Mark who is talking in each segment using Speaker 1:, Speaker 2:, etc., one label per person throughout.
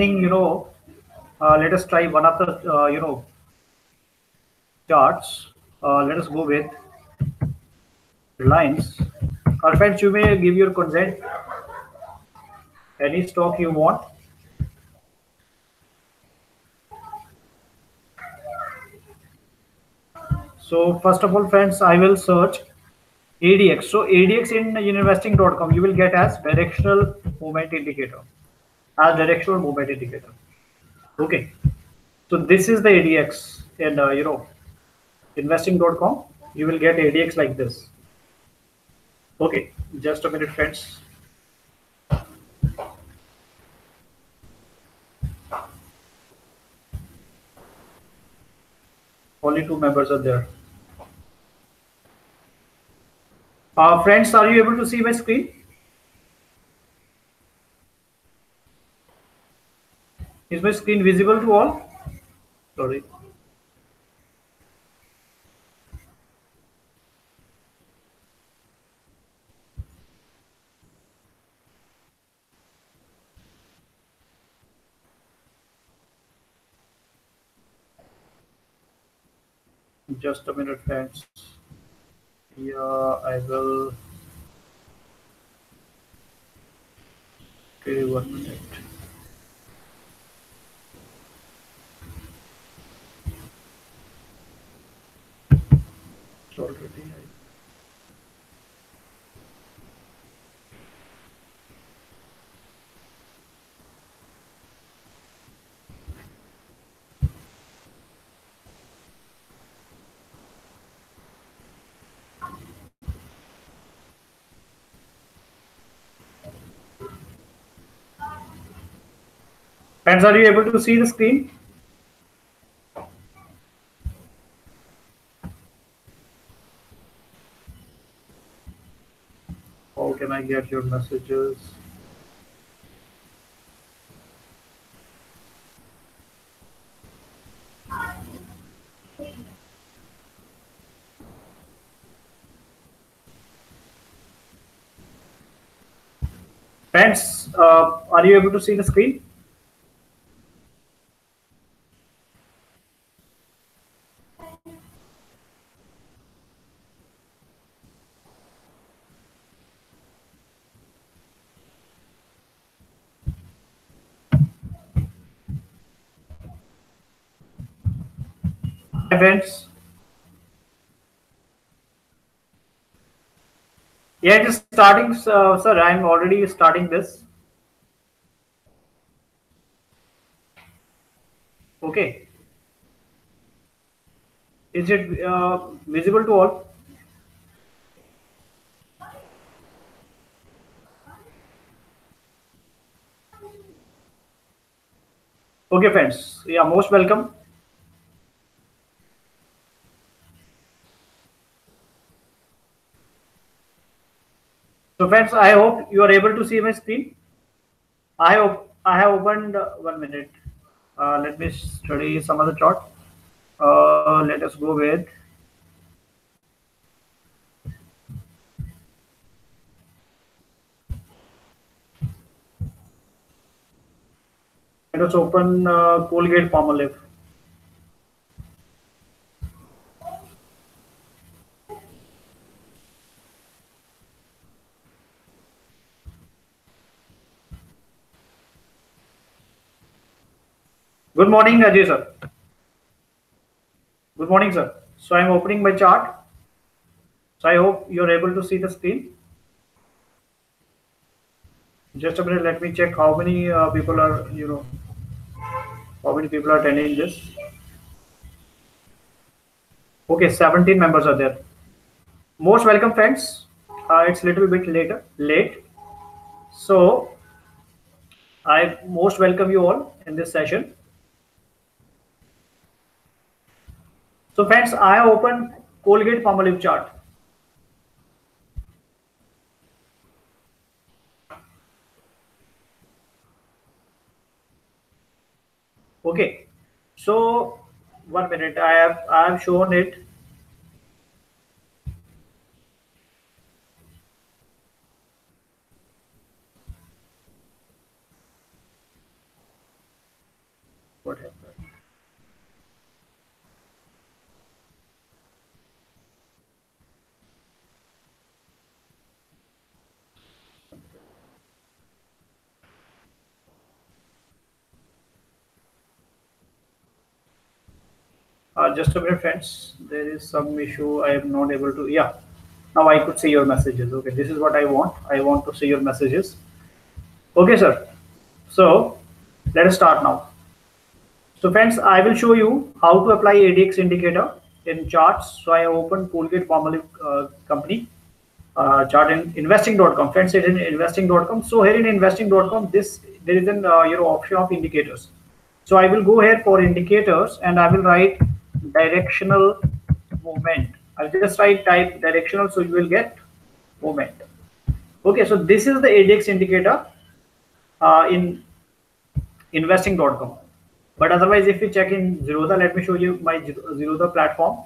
Speaker 1: You know, let us try one of the charts. Let us go with Reliance. Friends, you may give your consent. Any stock you want. So first of all, friends, I will search ADX. So ADX in investing.com you will get as directional movement indicator. As directional movement indicator. Okay. So this is the ADX in investing.com. You will get ADX like this. Okay. Just a minute, friends. Only two members are there. Friends, are you able to see my screen? Is my screen visible to all? Sorry. Just a minute, friends. Yeah, I will. Okay, 1 minute. It's already. Friends, are you able to see the screen? How can I get your messages? Friends, are you able to see the screen? Hi, friends. Yeah, it is starting, sir. I'm already starting this. Okay. Is it visible to all? Okay, friends. Yeah, most welcome. So, friends, I hope you are able to see my screen. I hope I have opened 1 minute. Let me study some other chart. Let us go with. Let us open Colgate Palmolive. Good morning, Ajay sir. Good morning, sir. So I'm opening my chart. So I hope you're able to see the screen. Just a minute. Let me check how many people are how many people are attending this. Okay, 17 members are there. Most welcome, friends. It's a little bit later, late. So I most welcome you all in this session. So friends, I have opened Colgate Palmolive chart. Okay. So 1 minute. I have shown it. What happened? Just a minute, friends. There is some issue. I am not able to. Yeah, now I could see your messages. Okay, this is what I want. I want to see your messages. Okay, sir. So let us start now. So friends, I will show you how to apply ADX indicator in charts. So I opened Colgate Palmolive company chart in investing.com. Friends, it is in investing.com. So here in investing.com, this there is an option of indicators. So I will go here for indicators and I will write directional movement. I'll just write type directional, so you will get movement. Okay, so this is the ADX indicator in investing.com. But otherwise, if you check in Zerodha, let me show you my Zerodha platform,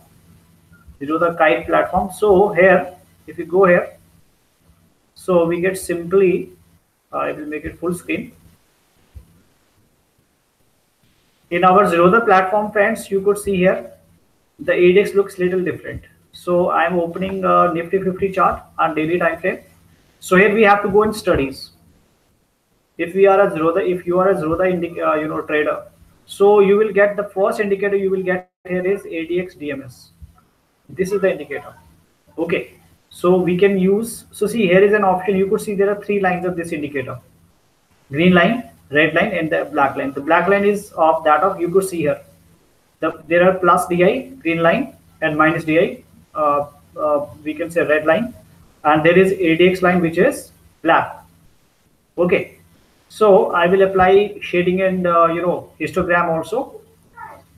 Speaker 1: Zerodha Kite platform. So here, if you go here, so we get simply, I will make it full screen. In our Zerodha platform, friends, you could see here, the ADX looks little different. So I'm opening Nifty 50 chart on daily time frame. So here we have to go in studies. If we are a Zerodha, if you are a Zerodha trader, so you will get the first indicator you will get here is ADX DMS. This is the indicator. Okay, so we can use, so see, here is an option. You could see there are three lines of this indicator: green line, red line, and the black line. The black line is of that of, you could see here, there are plus DI green line and minus DI, we can say red line, and there is ADX line which is black. Okay, so I will apply shading and histogram also.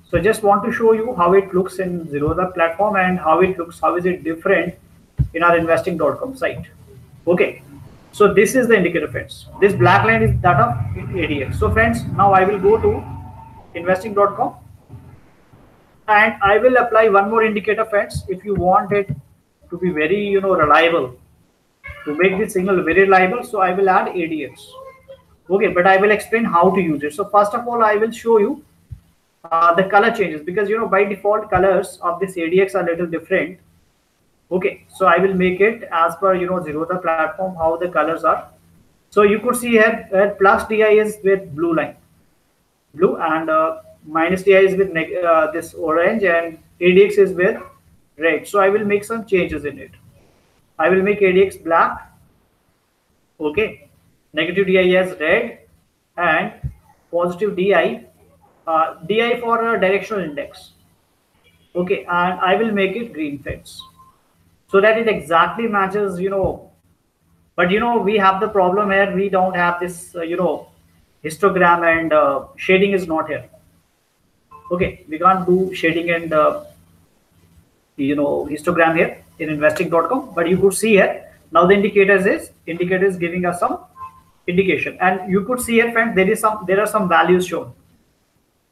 Speaker 1: So just want to show you how it looks in Zerodha platform and how it looks, how is it different in our investing.com site. Okay, so this is the indicator, friends. This black line is that of ADX. So friends, now I will go to investing.com and I will apply one more indicator, friends. If you want it to be very reliable, to make this signal very reliable, so I will add ADX. Okay, but I will explain how to use it. So first of all, I will show you the color changes, because by default colors of this ADX are little different. Okay, so I will make it as per Zerodha platform how the colors are. So you could see here plus DI is with blue, and minus DI is with this orange, and ADX is with red. So I will make some changes in it. I will make ADX black. Okay, negative DI as red, and positive DI, DI for directional index. Okay, and I will make it green, friends, so that it exactly matches. But we have the problem here. We don't have this histogram, and shading is not here. Okay, we can't do shading and histogram here in investing.com, but you could see here now the indicator is giving us some indication, and you could see here, friends, there are some values shown.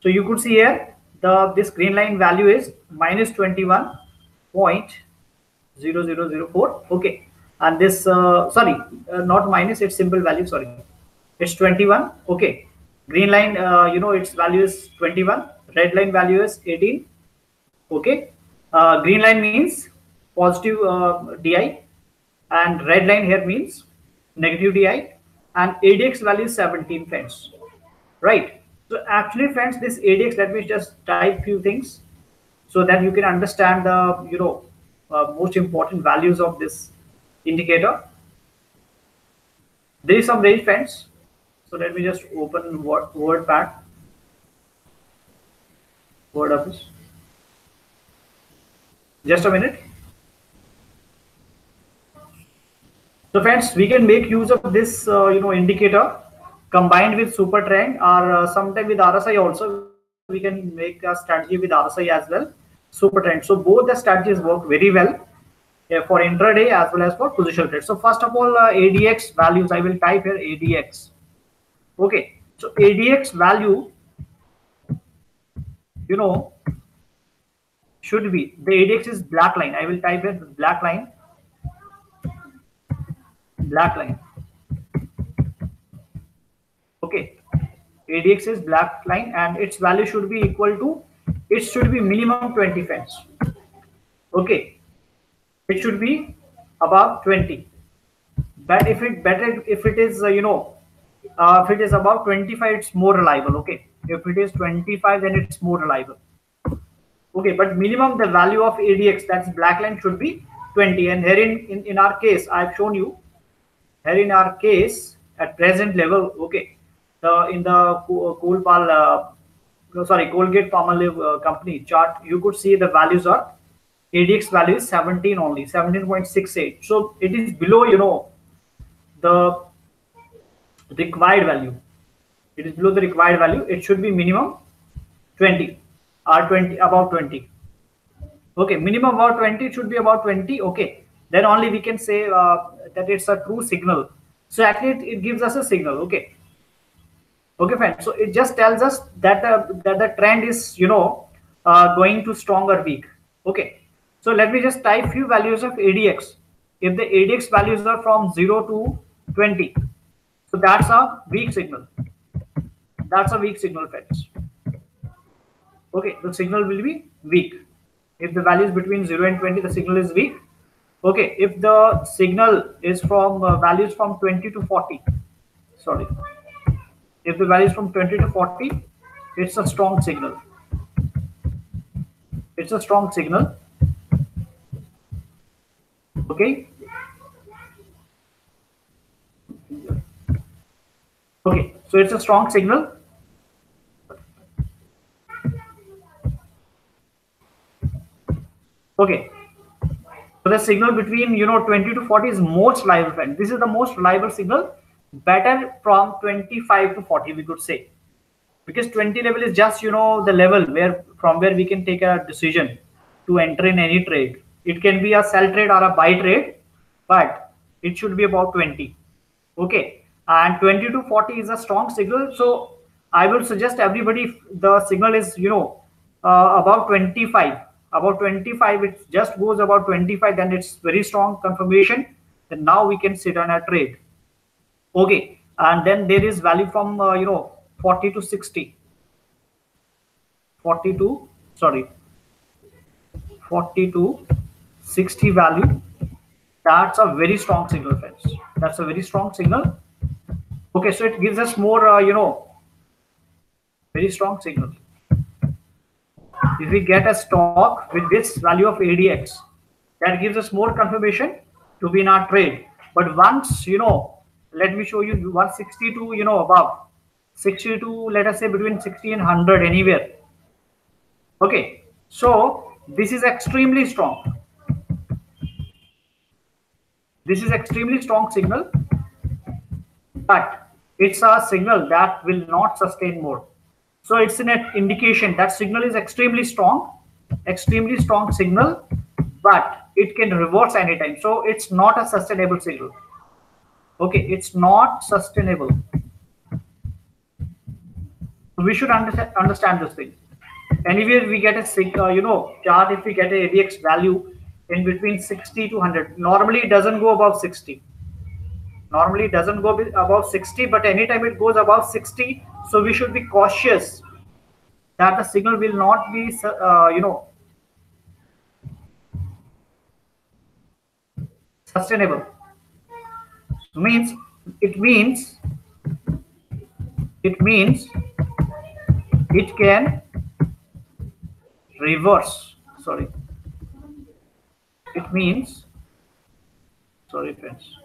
Speaker 1: So you could see here this green line value is minus 21.0004. Okay, and this sorry, not minus, it's simple value, sorry, it's 21. Okay, green line its value is 21, red line value is 18. Okay, green line means positive DI, and red line here means negative DI, and ADX value is 17, friends. Right. So actually, friends, this ADX, let me just type few things so that you can understand the most important values of this indicator. There is some range, friends. So let me just open WordPad, Word Office. Just a minute. So friends, we can make use of this indicator combined with super trend, or sometime with RSI also. We can make a strategy with RSI as well, super trend. So both the strategies work very well for intraday as well as for positional trade. So first of all, ADX values, I will type here ADX. Okay, so ADX value should be, the ADX is black line. I will type here black line, black line. Okay, ADX is black line, and its value should be equal to, it should be minimum 20 friends. Okay, it should be above 20. But if it better, if it is if it is above 25, it's more reliable. Okay, if it is 25, then it's more reliable. Okay, but minimum the value of ADX, that's black line, should be 20. And here in our case, I've shown you here in our case at present level. Okay, the in the Colpal no, sorry, Colgate Palmolive company chart, you could see the values are, ADX value is 17 only, 17.68. So it is below the required value. It is below the required value. It should be minimum 20 or 20, about 20. Okay, minimum about 20, it should be about 20. Okay, then only we can say that it's a true signal. So actually it gives us a signal. Okay, okay, fine. So it just tells us that the trend is going to strong or weak. Okay, so let me just type few values of ADX. If the ADX values are from 0 to 20, so that's a weak signal. That's a weak signal, friends. Okay, the signal will be weak. If the value is between 0 and 20, the signal is weak. Okay, if the signal is from values from 20 to 40, sorry, if the value is from 20 to 40, it's a strong signal. It's a strong signal. Okay. Okay, so it's a strong signal. Okay, so the signal between 20 to 40 is most reliable, friend. This is the most reliable signal. Better from 25 to 40, we could say, because 20 level is just the level where from where we can take a decision to enter in any trade. It can be a sell trade or a buy trade, but it should be about 20. Okay, and 20 to 40 is a strong signal. So I will suggest everybody, if the signal is about 25, about 25, it just goes about 25, then it's very strong confirmation. Then now we can sit on a trade. Okay, and then there is value from 40 to 60, 40 to, sorry, 40 to 60 value. That's a very strong signal, friends. That's a very strong signal. Okay, so it gives us more very strong signal. If we get a stock with this value of ADX, that gives us more confirmation to be in our trade. But once let me show you 162 above 62, let us say between 60 and 100, anywhere. Okay, so this is extremely strong. This is extremely strong signal, but it's a signal that will not sustain more. So it's an indication that signal is extremely strong signal, but it can reverse anytime. So it's not a sustainable signal. Okay, it's not sustainable. We should understand this thing. Anywhere we get a chart, if we get a ADX value in between 60 to 100, normally it doesn't go above 60. Normally it doesn't go above 60, but anytime it goes above 60, so we should be cautious that the signal will not be sustainable. Means it means it can reverse. Sorry, it means, sorry friends,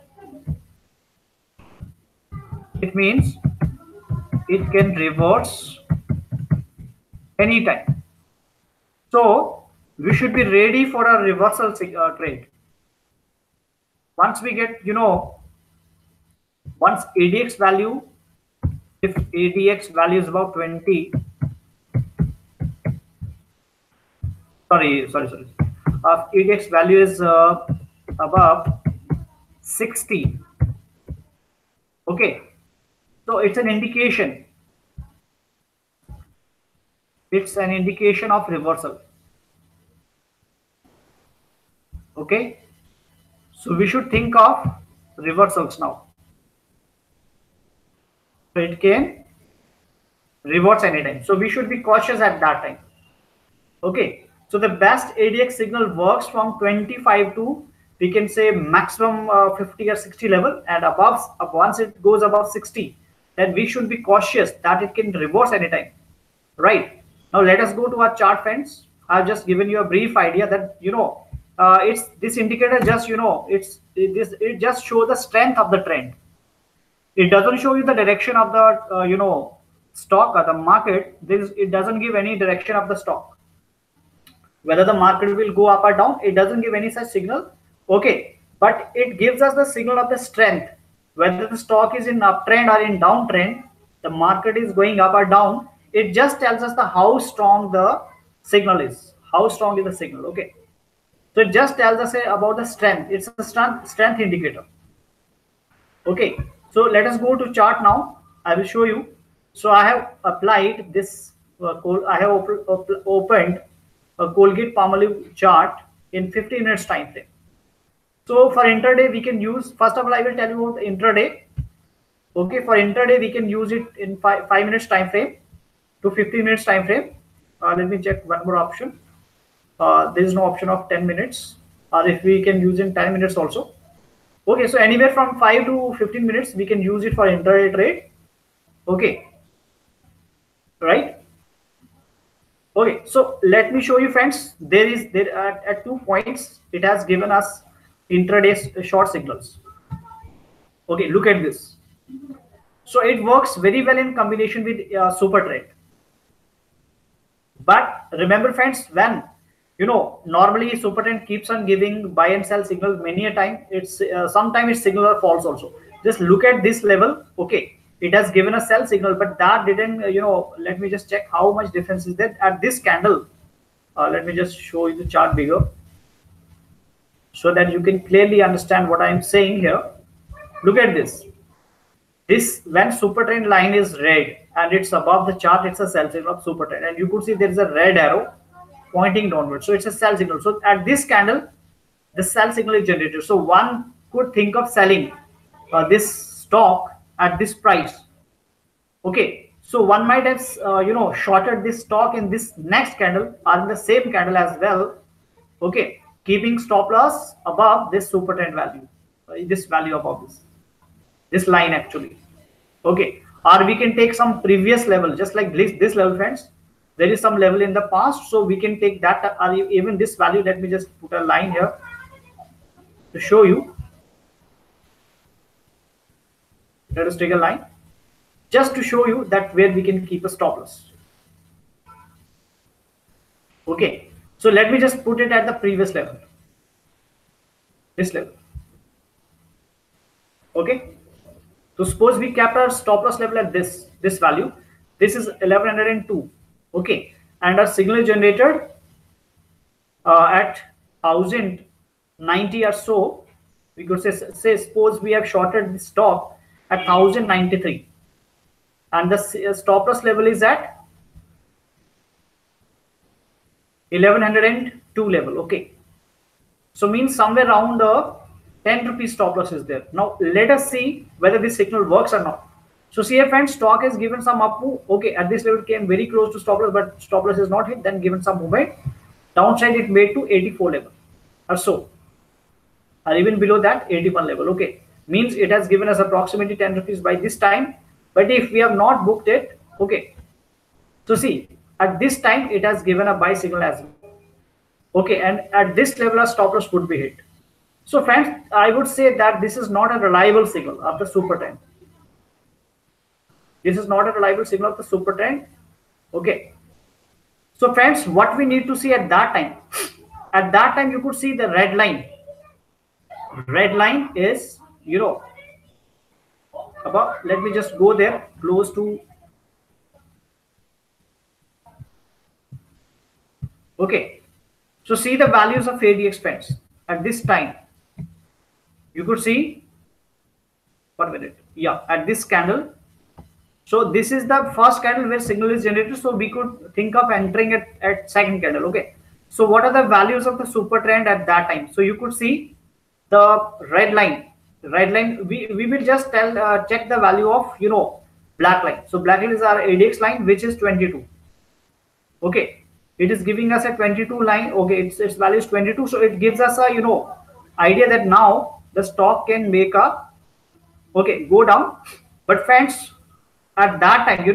Speaker 1: it means it can reverse anytime. So we should be ready for a reversal trade. Once we get once ADX value, if ADX value is about 20, sorry, ADX value is above 60. Okay, so it's an indication. It's an indication of reversal. Okay, so we should think of reversals now. So it can reverts anytime. So we should be cautious at that time. Okay, so the best ADX signal works from 25 to, we can say, maximum 50 or 60 level, and above, once it goes above 60, then we should be cautious that it can reverse anytime. Right. Now let us go to our chart, friends. I've just given you a brief idea that, it's this indicator just, it just shows the strength of the trend. It doesn't show you the direction of the stock or the market. It doesn't give any direction of the stock, whether the market will go up or down. It doesn't give any such signal. Okay, but it gives us the signal of the strength, whether the stock is in uptrend or in downtrend, the market is going up or down. It just tells us the how strong the signal is, how strong is the signal. Okay, so it just tells us about the strength. It's a strength indicator. Okay, so let us go to chart now. I will show you. So I have applied this, I have opened a Colgate Palmolive chart in 15 minutes time frame. So for intraday, we can use, first of all, I will tell you about intraday. Okay, for intraday, we can use it in 5 minutes time frame to 15 minutes time frame. Let me check one more option. There is no option of 10 minutes, or if we can use in 10 minutes also. Okay, so anywhere from 5 to 15 minutes, we can use it for intraday trade. Okay, right? Okay, so let me show you, friends. There at 2 points, it has given us intraday short signals. Okay, look at this. So it works very well in combination with super trade. But remember, friends, when normally super trend keeps on giving buy and sell signals many a time, it's sometimes its signal are false also. Just look at this level. Okay, it has given a sell signal, but that didn't, let me just check how much difference is there at this candle. Let me just show you the chart bigger so that you can clearly understand what I am saying here. Look at this. This, when super trend line is red and it's above the chart, it's a sell signal of super trend, and you could see there is a red arrow pointing downward, so it's a sell signal. So at this candle, the sell signal is generated. So one could think of selling this stock at this price. Okay, so one might have shorted this stock in this next candle or in the same candle as well. Okay, keeping stop loss above this super trend value, this value above this line actually. Okay, or we can take some previous level, just like this level, friends. There is some level in the past, so we can take that, or even this value. Let me just put a line here to show you. Let us take a line just to show you that where we can keep a stop loss. Okay, so let me just put it at the previous level, this level. Okay, so suppose we kept our stop loss level at this value. This is 1102. Okay, and our signal is generated at 1090 or so. We could say suppose we have shorted the stock at 1093, and the stop loss level is at 1102 level. Okay, so means somewhere around 10 rupees stop loss is there. Now let us see whether this signal works or not. So see here, friends, stock has given some up move. Okay, at this level came very close to stop loss, but stop loss is not hit. Then given some movement downside, it made to 84 level or so, or even below that 81 level. Okay, means it has given us approximately 10 rupees by this time. But if we have not booked it, okay, so see at this time it has given a buy signal as well. Okay, and at this level a stop loss would be hit. So friends, I would say that this is not a reliable signal of the super trend. This is not a reliable signal of the super trend. Okay, so friends, what we need to see at that time, you could see the red line. Red line is about, let me just go there close to. Okay, so see the values of ADX, friends, at this time. You could see 1 minute. Yeah, at this candle. So this is the first candle where signal is generated. So we could think of entering it at second candle. Okay, so what are the values of the super trend at that time? So you could see the red line. We will just check the value of black line. So black line is our ADX line, which is 22. Okay, it is giving us a 22 line. Okay, its value is 22, so it gives us a idea that now the stock can make a go down. But friends, at that time,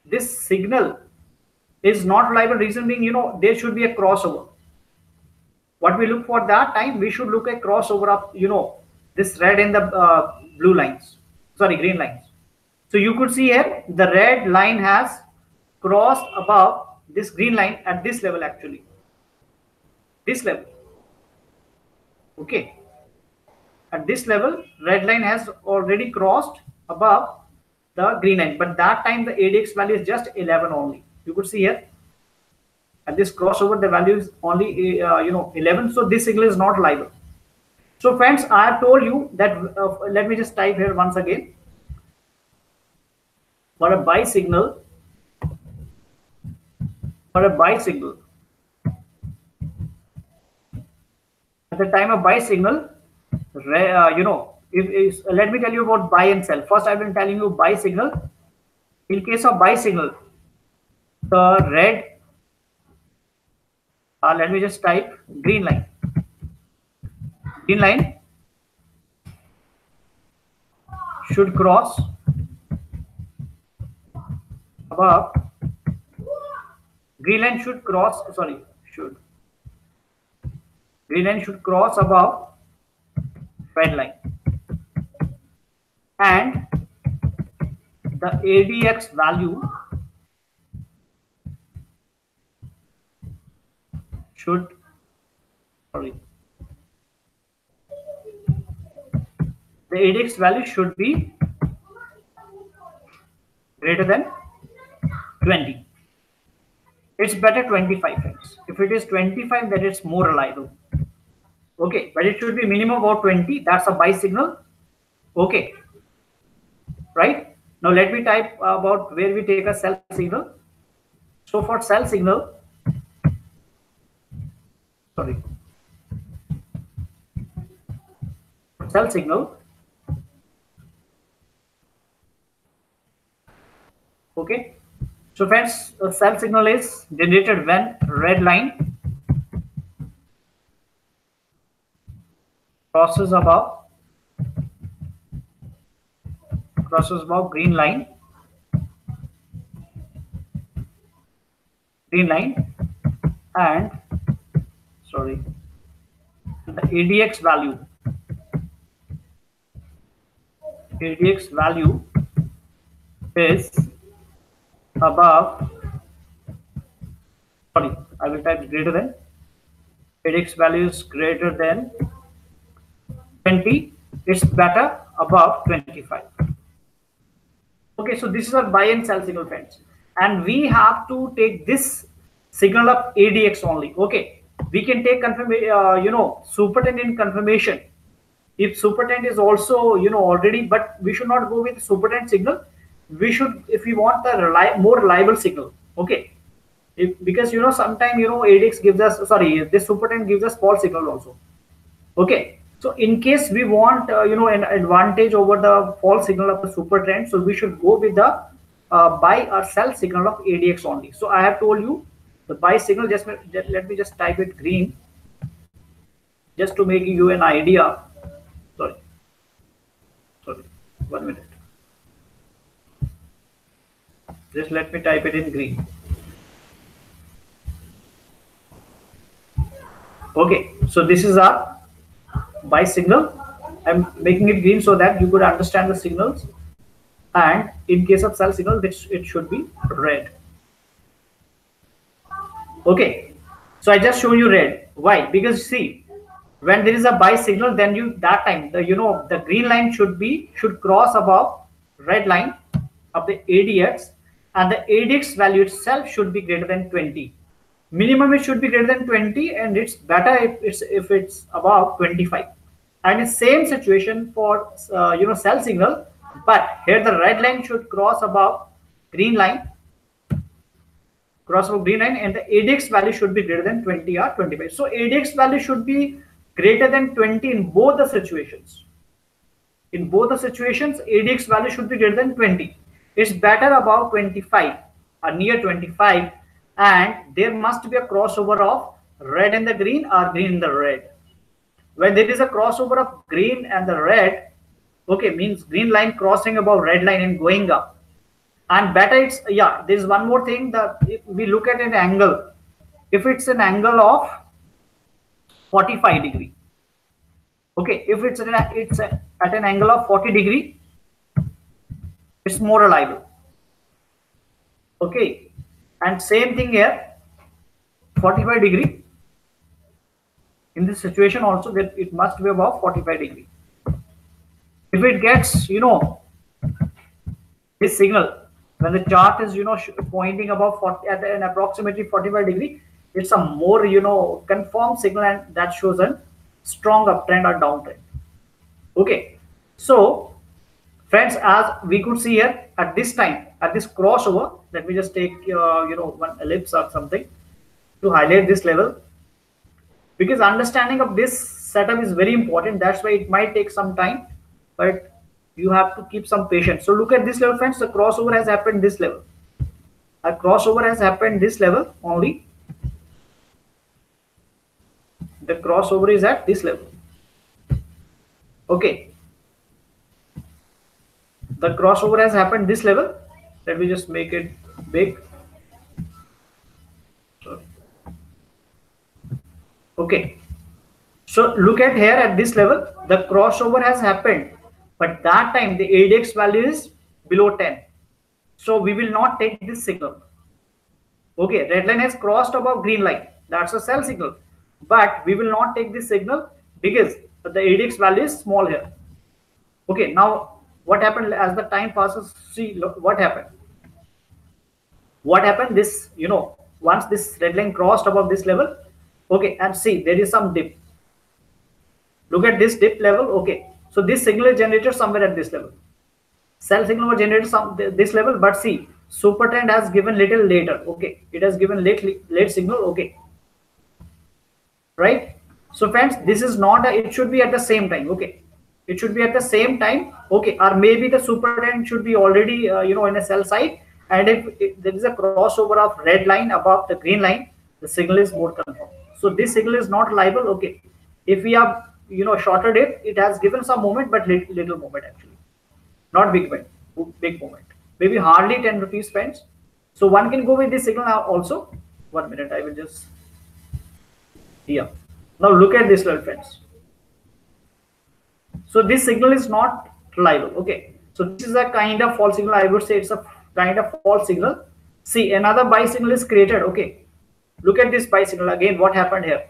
Speaker 1: this signal is not reliable. Reason being, there should be a crossover. What we look for that time, we should look at crossover of this red and the blue lines, sorry, green lines. So you could see here the red line has crossed above this green line at this level, actually this level. Okay, at this level red line has already crossed above the green line, but that time the ADX value is just 11 only. You could see here at this crossover the value is only 11, so this signal is not reliable. So friends, I have told you that let me just type here once again. For a buy signal, at the time of buy signal, let me tell you about buy and sell. First I will tell you buy signal. In case of buy signal, the red, let me just type green line. Green line should cross above. Green line should cross. Sorry, should. Green line should cross above red line, and the ADX value should, sorry, the ADX value should be greater than 20. It's better 25, friends. If it is 25, then it's more reliable. Okay, but it should be minimum about 20. That's a buy signal. Okay, right? Now let me type about where we take a sell signal. So for sell signal, sorry, sell signal. Okay, so friends, a sell signal is generated when red line crosses above green line, and sorry, the ADX value is above, sorry, I will type greater than, ADX value is greater than 20. It's better above 25. Okay, so this is our buy and sell signal, friends, and we have to take this signal of ADX only. Okay, we can take superintendent confirmation if superintendent is also already, but we should not go with superintendent signal. We should, if we want the more reliable signal. Okay, because sometimes ADX gives us, sorry, this superintendent gives us false signal also. Okay, so in case we want an advantage over the false signal of the super trend, so we should go with the buy or sell signal of ADX only. So I have told you the buy signal, just let me just type it green just to make you an idea. Sorry, 1 minute, just let me type it in green. Okay, so this is our buy signal. I'm making it green so that you could understand the signals, and in case of sell signal, it should be red. Okay, so I just show you red. Why? Because see, when there is a buy signal, then that time the green line should cross above red line of the ADX, and the ADX value itself should be greater than 20. Minimum it should be greater than 20, and it's better if it's above 25. And the same situation for sell signal, but here the red line should cross above green line, and the ADX value should be greater than 20 or 25. So ADX value should be greater than 20 in both the situations. In both the situations, ADX value should be greater than 20. It's better about 25 or near 25, and there must be a crossover of red and the green or green and the red. When there is a crossover of green and the red, okay, means green line crossing above red line and going up. And better it's, yeah, there's one more thing that if we look at an angle, if it's an angle of 45 degree, okay, if at an angle of 40 degree, it's more reliable. Okay, and same thing here, 45 degree. In this situation also, that it must be above 45 degree. If it gets, this signal, when the chart is, pointing above 40 at an approximately 45 degree, it's a more, confirmed signal, and that shows a strong uptrend or downtrend. Okay, so friends, as we could see here at this time, at this crossover, let me just take, one ellipse or something to highlight this level, because understanding of this setup is very important. That's why it might take some time, but you have to keep some patience. So look at this level, friends. The crossover has happened this level. A crossover has happened this level only. The crossover is at this level. Okay. The crossover has happened this level. Let me just make it big. Okay. So look at here at this level, the crossover has happened, but that time the ADX value is below 10. So we will not take this signal. Okay, red line has crossed above green line. That's a sell signal. But we will not take this signal because the ADX value is small here. Okay, now what happened as the time passes? See, look what happened. What happened? This, once this red line crossed above this level, okay, and see, there is some dip. Look at this dip level. Okay, so this signal is generated somewhere at this level. Sell signal was generated this level, but see, super trend has given little later. Okay, it has given late signal. Okay, right. So friends, this is not it should be at the same time. Okay, it should be at the same time. Okay, or maybe the super trend should be already in a sell side, and if there is a crossover of red line above the green line, the signal is more confirmed. So this signal is not reliable. Okay, if we have shorted it has given some movement, but little movement actually, not big movement, maybe hardly 10 rupees spends. So one can go with this signal now also. 1 minute, I will just, yeah, now look at this level, friends. So this signal is not reliable. Okay, so this is a kind of false signal. I would say it's a kind of false signal. See, another buy signal is created. Okay, look at this buy signal again. What happened here?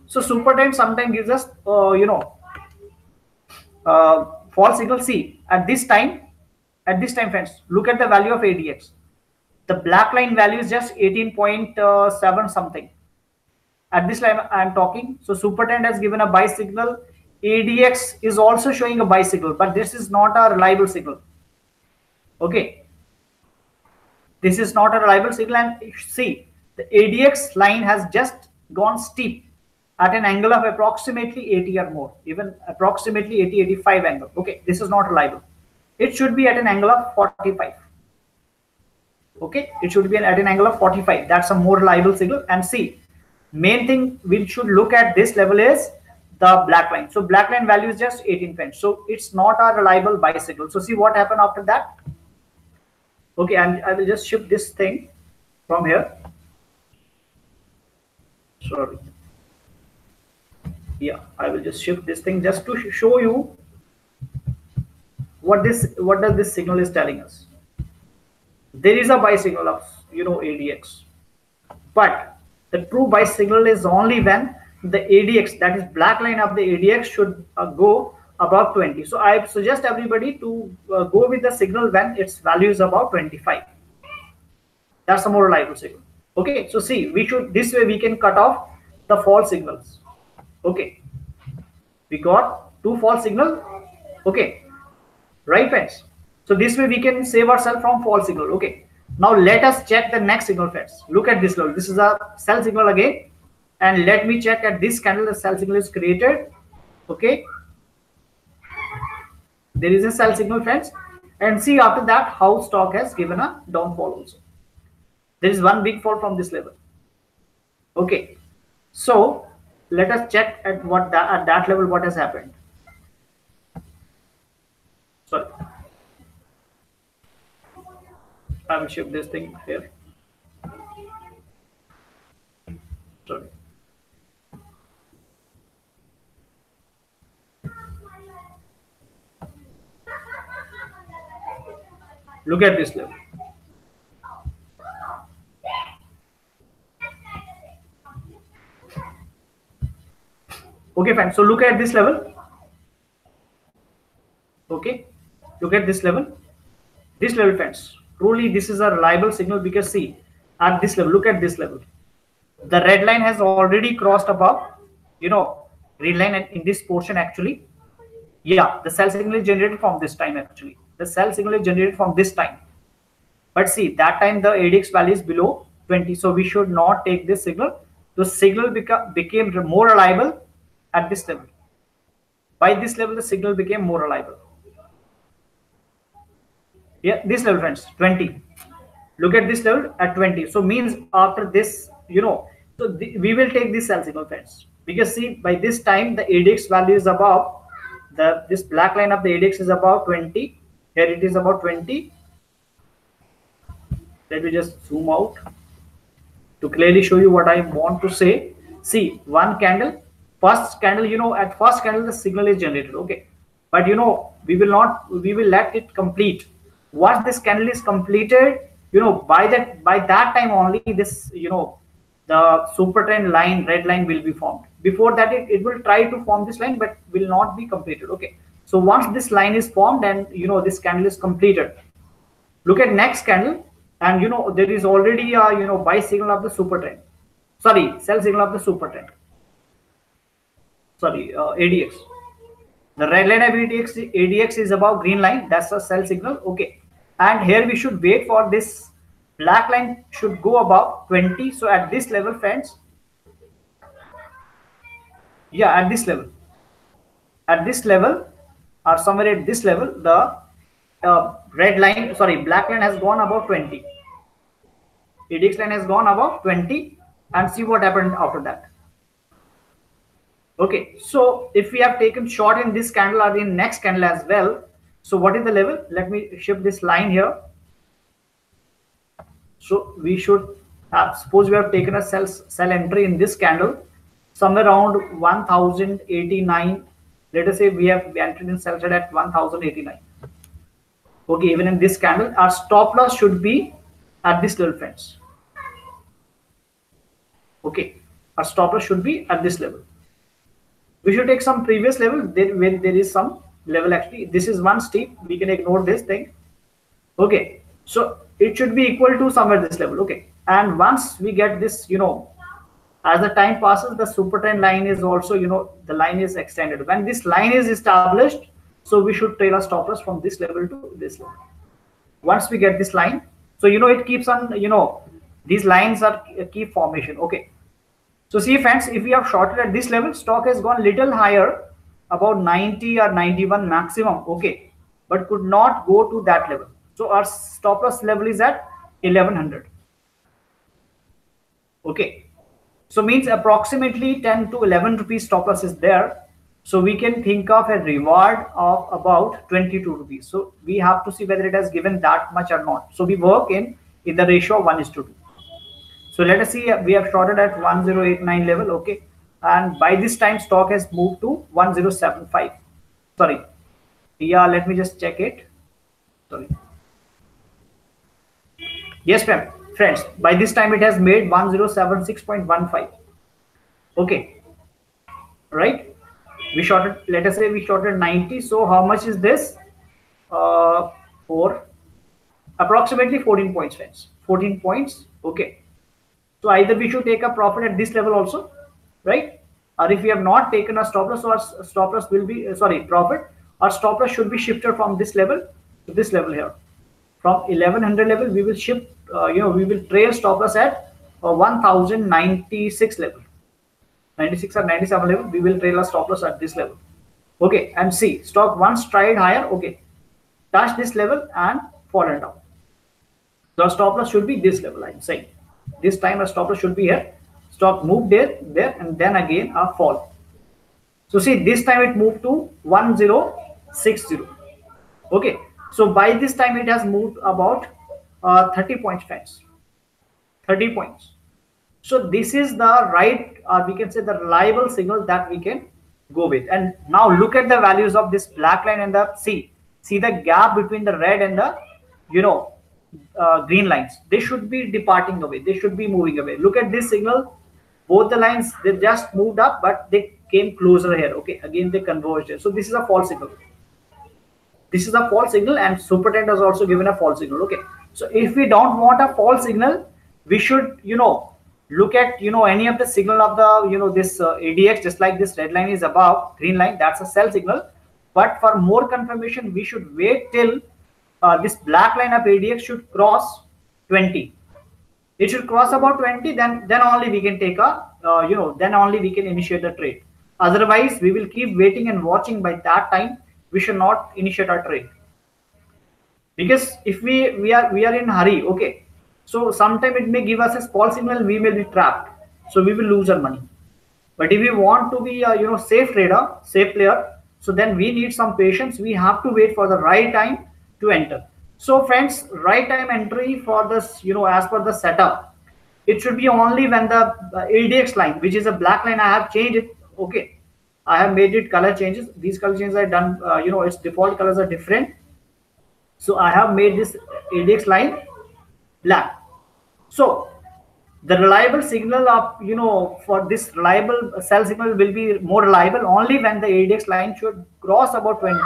Speaker 1: So super trend sometimes gives us false signal. See, at this time friends, look at the value of ADX. The black line value is just 18.7 something. At this line I am talking. So super trend has given a buy signal. ADX is also showing a buy signal, but this is not a reliable signal. Okay, this is not a reliable signal. And see, the ADX line has just gone steep at an angle of approximately 80 or more, even approximately 80-85 angle. Okay, this is not reliable. It should be at an angle of 45. Okay, it should be at an angle of 45. That's a more reliable signal. And see, main thing we should look at this level is the black line. So black line value is just 18 pence. So it's not a reliable buy signal. So see what happened after that. Okay, and I will just shift this thing from here. Sorry. Yeah, I will just shift this thing just to show you what does this signal is telling us. There is a buy signal of ADX, but the true buy signal is only when the ADX, that is black line of the ADX, should go above 20. So I suggest everybody to go with the signal when its value is above 25. That's a more reliable signal. Okay, so see, we should, this way we can cut off the false signals. Okay, we got 2 false signal. Okay, right friends. So this way we can save ourselves from false signal. Okay, now let us check the next signal, friends. Look at this level. This is a sell signal again, and let me check at this candle. The sell signal is created. Okay, there is a sell signal, friends, And see after that how stock has given a downfall also. There is one big fall from this level. Okay, so let us check at at that level what has happened. Sorry, I will shift this thing here. Sorry. Look at this level. Okay, fine. So look at this level. Okay, look at this level. This level, friends. Truly, this is a reliable signal because see, at this level, look at this level. The red line has already crossed above, you know, green line, and in this portion actually, yeah, the sell signal is generated from this time actually. The sell signal is generated from this time. But see, that time the ADX value is below 20, so we should not take this signal. The signal became more reliable at this level. By this level, the signal became more reliable. Yeah, this level, friends, 20. Look at this level at 20. So means after this, so we will take this sell signal, friends, because see, by this time the ADX value is above this black line of the ADX is about 20. Here it is about 20. Let me just zoom out to clearly show you what I want to say. See, one candle, first candle, at first candle the signal is generated, okay, but we will let it complete. Once this candle is completed, by that time only this, the super trend line, red line will be formed. Before that, it will try to form this line but will not be completed. Okay, so once this line is formed and this candle is completed, look at next candle, and there is already a buy signal of the super trend, sorry, sell signal of the super trend, sorry, ADX. The red line of ADX is above green line, that's a sell signal. Okay, and here we should wait for this black line should go above 20. So at this level, friends, yeah, at this level or somewhere at this level, the black line has gone above 20. ADX line has gone above 20, and see what happened after that. Okay, so if we have taken short in this candle or in next candle as well, so what is the level? Let me shift this line here. So we should have, suppose we have taken a sell entry in this candle somewhere around 1089. Let us say we entered in sell trade at 1089. Okay, even in this candle, our stop loss should be at this level, friends. Okay, our stop loss should be at this level. We should take some previous level when there is some level actually. This is one steep, we can ignore this thing. Okay, so it should be equal to somewhere this level. Okay, and once we get this, as the time passes, the super trend line is also, the line is extended. When this line is established, so we should trail a stop loss from this level to this level. Once we get this line, so it keeps on, these lines are keep formation. Okay, so see, friends, if we have shorted at this level, stock has gone little higher, about 90 or 91 maximum. Okay, but could not go to that level. So our stop loss level is at 1100. Okay, so means approximately 10 to 11 rupees stop loss is there. So we can think of a reward of about 22 rupees. So we have to see whether it has given that much or not. So we work in the ratio of 1:2. So let us see, we have shorted at 1089 level. Okay, and by this time stock has moved to 1075. Sorry, yeah, let me just check it. Sorry. Yes, ma'am. Friends, by this time it has made 1076.15. Okay, right? We shorted, let us say we shorted 90. So how much is this? For approximately 14 points, friends. 14 points. Okay. So either we should take a profit at this level also, right? Or if we have not taken a stop loss, so our stop loss will be, profit. Our stop loss should be shifted from this level to this level here. From 1100 level, we will shift, we will trail stop loss at 1096 level. 96 or 97 level, we will trail a stop loss at this level. Okay, and see, stock once tried higher. Okay, touch this level and fallen down. The stop loss should be this level, I'm saying. This time a stop loss should be here. Stop moved there, and then again a fall. So see, this time it moved to 1060. Okay. So by this time it has moved about 30 points, friends. 30 points. So this is the right, or we can say the reliable signal that we can go with. And now look at the values of this black line and the see the gap between the red and the green lines. They should be departing away. They should be moving away. Look at this signal. Both the lines, they just moved up, but they came closer here. Okay, again they converged here. So this is a false signal. This is a false signal, and super trend has also given a false signal. Okay, so if we don't want a false signal, we should look at any of the signal of the this ADX, just like this red line is above, green line, that's a sell signal. But for more confirmation, we should wait till this black line of ADX should cross 20. It should cross about 20, then only we can take a then only we can initiate the trade. Otherwise we will keep waiting and watching. By that time we should not initiate our trade, because if we are in hurry, okay, so sometime it may give us a false signal, we may be trapped, so we will lose our money. But if we want to be a safe trader, safe player, so then we need some patience. We have to wait for the right time to enter. So friends, right time entry for this, as per the setup, it should be only when the ADX line, which is a black line, I have changed it. Okay, I have made it color changes. These color changes are done, its default colors are different. So I have made this ADX line black. So the reliable signal of for this reliable sell signal will be more reliable only when the ADX line should cross about 20.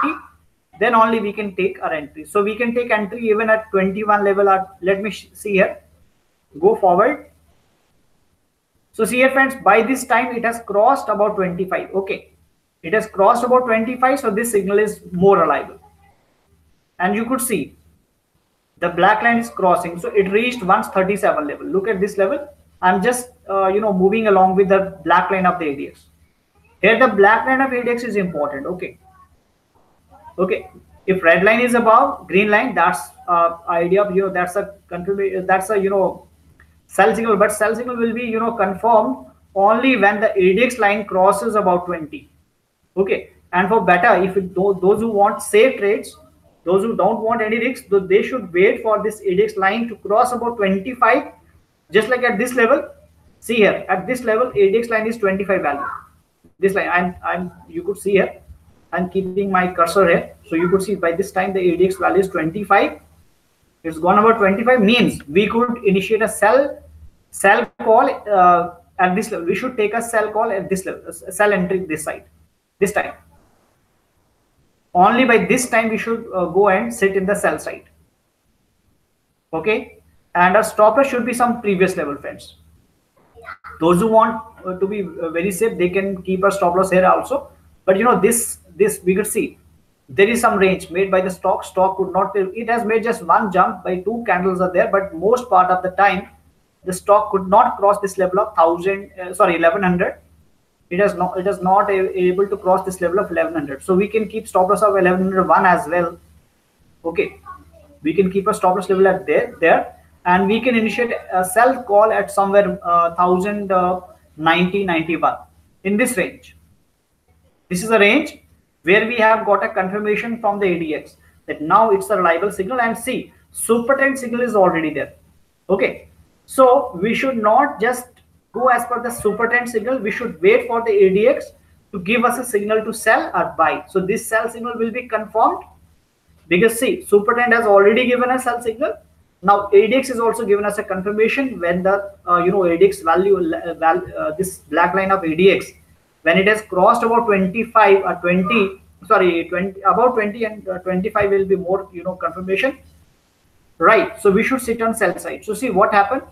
Speaker 1: Then only we can take our entry. So we can take entry even at 21 level. Let me see here. Go forward. So see here, friends, by this time it has crossed about 25. Okay, it has crossed about 25. So this signal is more reliable. And you could see the black line is crossing. So it reached 137 level. Look at this level. I'm just moving along with the black line of the ADX. Here the black line of ADX is important. Okay, if red line is above, green line, that's idea of that's a confirmation, that's a sell signal. But sell signal will be confirmed only when the ADX line crosses about 20. Okay, and for better, if those who want safe trades, those who don't want any risks, they should wait for this ADX line to cross about 25. Just like at this level, see here, at this level ADX line is 25 value. This line, you could see here, I'm keeping my cursor here, so you could see by this time the ADX value is 25. It's gone about 25, means we could initiate a sell call at this level. We should take a sell call at this level, sell entry this side, this time. Only by this time we should go and sit in the sell side. Okay, and our stop loss should be some previous level, friends. Those who want to be very safe, they can keep a stop loss here also. But this we could see there is some range made by the stock could not, it has made just one jump by 2 candles are there, but most part of the time the stock could not cross this level of 1100. It is not able to cross this level of 1100. So we can keep stop loss of 1101 as well. Okay, we can keep a stop loss level at there, and we can initiate a sell call at somewhere 1090-91 in this range. This is a range where we have got a confirmation from the ADX that now it's a reliable signal. And see, super trend signal is already there. Okay, so we should not just go as per the super trend signal. We should wait for the ADX to give us a signal to sell or buy. So this sell signal will be confirmed, because see, super trend has already given us sell signal. Now ADX is also given us a confirmation when the ADX value, this black line of ADX, when it has crossed about 25 or 20, about 20 and 25 will be more confirmation, right? So we should sit on sell side. So see what happened.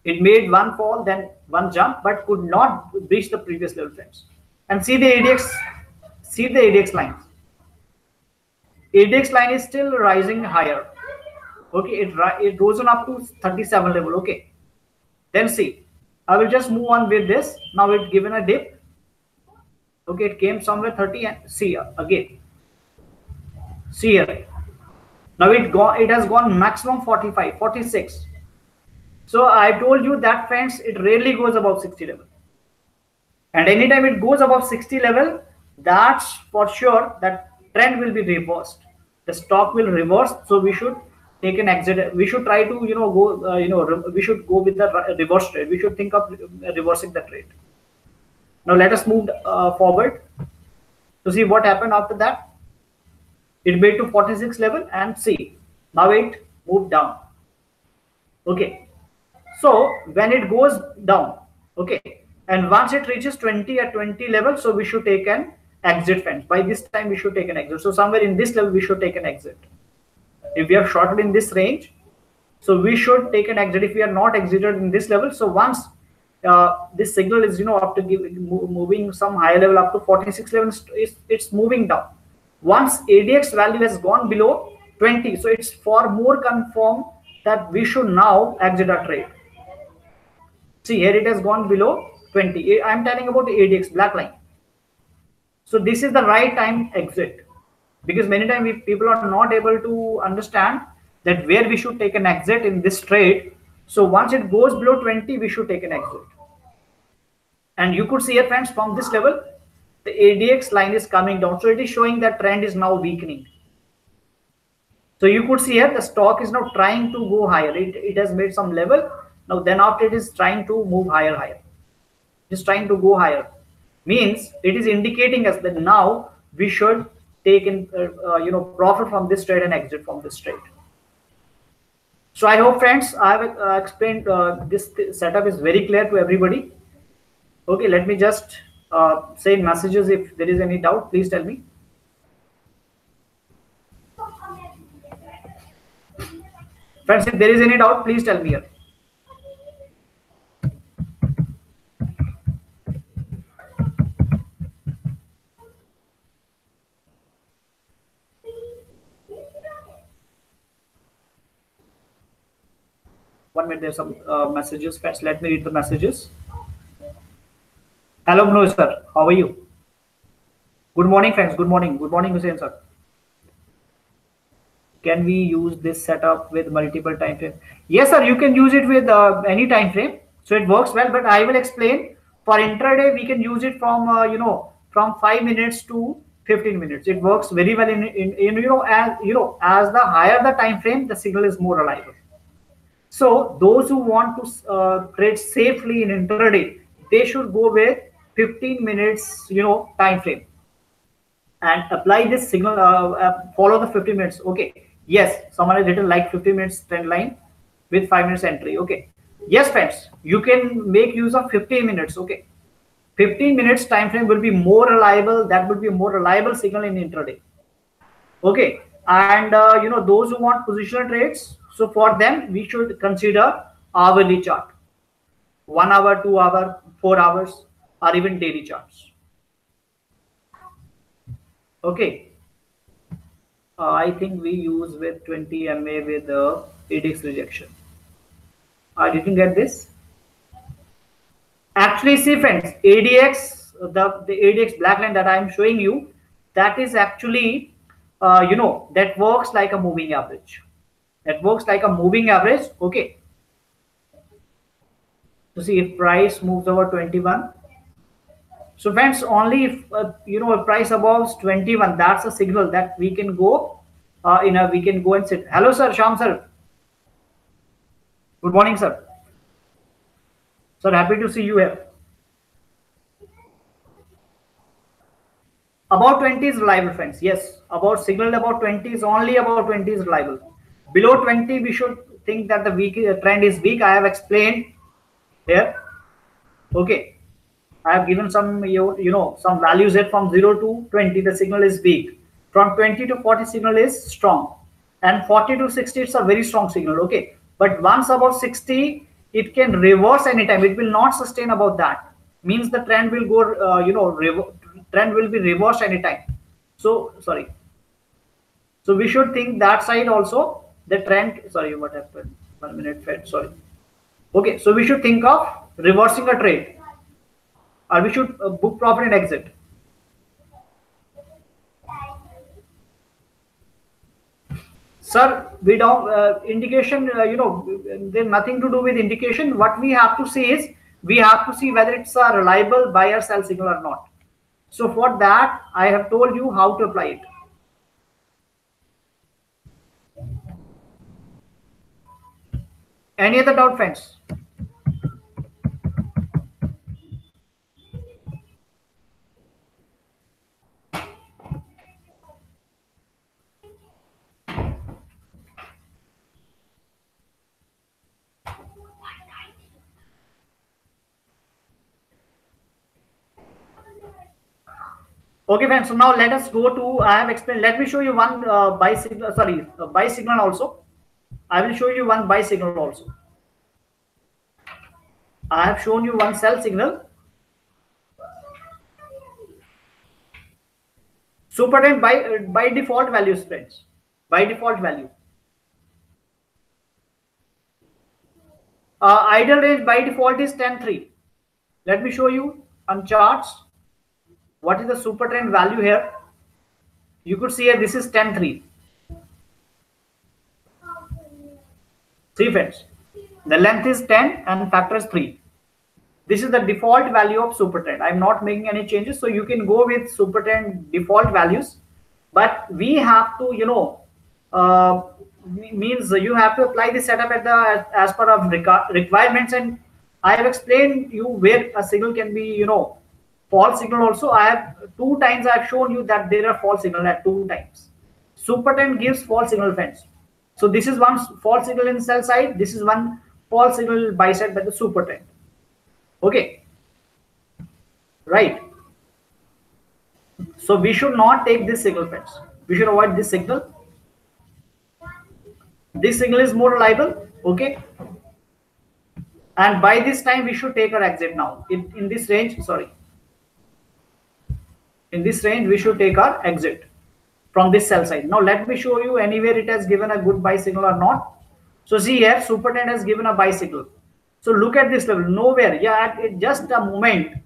Speaker 1: It made one fall, then one jump, but could not breach the previous level, friends. And see the ADX, see the ADX lines. ADX line is still rising higher. Okay, it rose on up to 37 level. Okay, then see, I will just move on with this. Now it's given a dip. Okay, it came somewhere 30 and see again. See here. Now it has gone maximum 45, 46. So I told you that friends, it rarely goes above 60 level. And anytime it goes above 60 level, that's for sure that trend will be reversed. The stock will reverse. So we should take an exit. We should try to, go, we should go with the reverse trade. We should think of reversing the trade. Now let us move forward to see what happened after that. It made to 46 level and see, now it moved down. Okay. So when it goes down, okay, and once it reaches 20 at 20 level, so we should take an exit friends. By this time we should take an exit. So somewhere in this level we should take an exit. If we have shorted in this range, so we should take an exit. If we are not exited in this level, so once this signal is up to moving some higher level up to 46 levels, it's moving down. Once ADX value has gone below 20, so it's far more confirmed that we should now exit our trade. See here it has gone below 20. I'm telling about the ADX black line. So this is the right time exit, because many times people are not able to understand that where we should take an exit in this trade. So once it goes below 20, we should take an exit. And you could see here friends, from this level, the ADX line is coming down. So it is showing that trend is now weakening. So you could see here the stock is now trying to go higher. It has made some level. Now then after it is trying to move higher. It is trying to go higher. Means it is indicating us that now we should take in profit from this trade and exit from this trade. So I hope friends I have explained this setup is very clear to everybody. Okay, let me just say in messages if there is any doubt, please tell me. Friends, if there is any doubt, please tell me here. One minute, there's some messages. Friends, let me read the messages. Hello, Manoj sir. How are you? Good morning, friends. Good morning. Good morning, Hussein sir. Can we use this setup with multiple time frame? Yes, sir. You can use it with any time frame. So it works well. But I will explain. For intraday, we can use it from from 5 minutes to 15 minutes. It works very well as the higher the time frame, the signal is more reliable. So those who want to trade safely in intraday, they should go with 15 minutes, time frame, and apply this signal. Follow the 15 minutes. Okay. Yes, someone has written like 15 minutes trend line with 5 minutes entry. Okay. Yes, friends, you can make use of 15 minutes. Okay. 15 minutes time frame will be more reliable. That would be a more reliable signal in intraday. Okay. And those who want positional trades, so for them we should consider hourly chart, 1 hour, 2 hour, 4 hours, or even daily charts. Okay. I think we use with 20 MA with the ADX rejection. I didn't get this. Actually, see friends, ADX, the ADX black line that I am showing you, that is actually, that works like a moving average. That works like a moving average. Okay. So see if price moves over 21. So friends, only if if price above 21, that's a signal that we can go we can go and sit. Hello sir, Sham sir. Good morning sir. Sir, happy to see you here. About 20 is reliable, friends. Yes, about signal about 20 is only about 20 is reliable. Below 20, we should think that the weak trend is weak. I have explained here. Okay. I have given some, some values here from 0 to 20, the signal is weak. From 20 to 40, signal is strong. And 40 to 60, it's a very strong signal. Okay. But once about 60, it can reverse anytime. It will not sustain above that. Means the trend will go, trend will be reversed anytime. So, sorry. So we should think that side also. The trend, sorry, what happened? 1 minute, Fed, sorry. Okay. So we should think of reversing a trade. Or we should book profit and exit. Sir, we don't indication, there's nothing to do with indication. What we have to see is, we have to see whether it's a reliable buy or sell signal or not. So for that I have told you how to apply it. Any other doubt, friends? Okay, friends. So now let us go to, I have explained. Let me show you one buy signal. Sorry, buy signal also. I will show you one buy signal also. I have shown you one sell signal. Super trend by default values, friends. By default value. Ideal range by default is 10-3. Let me show you on charts what is the super trend value here. You could see here, this is 10-3. See, friends, the length is 10 and factor is 3. This is the default value of super trend. I'm not making any changes, so you can go with super trend default values, but we have to, means you have to apply the setup at the as per of requirements. And I have explained you where a signal can be, false signal also. I have 2 times I have shown you that there are false signal at 2 times. Super trend gives false signal, friends. So this is one false signal in sell side. This is one false signal buy side by the super trend. Okay, right. So we should not take this signal, friends. We should avoid this signal. This signal is more reliable. Okay, and by this time we should take our exit now. In this range, sorry, in this range we should take our exit from this sell side. Now let me show you anywhere it has given a good buy signal or not. So see here, super trend has given a buy signal. So look at this level, nowhere. Yeah, at just a moment,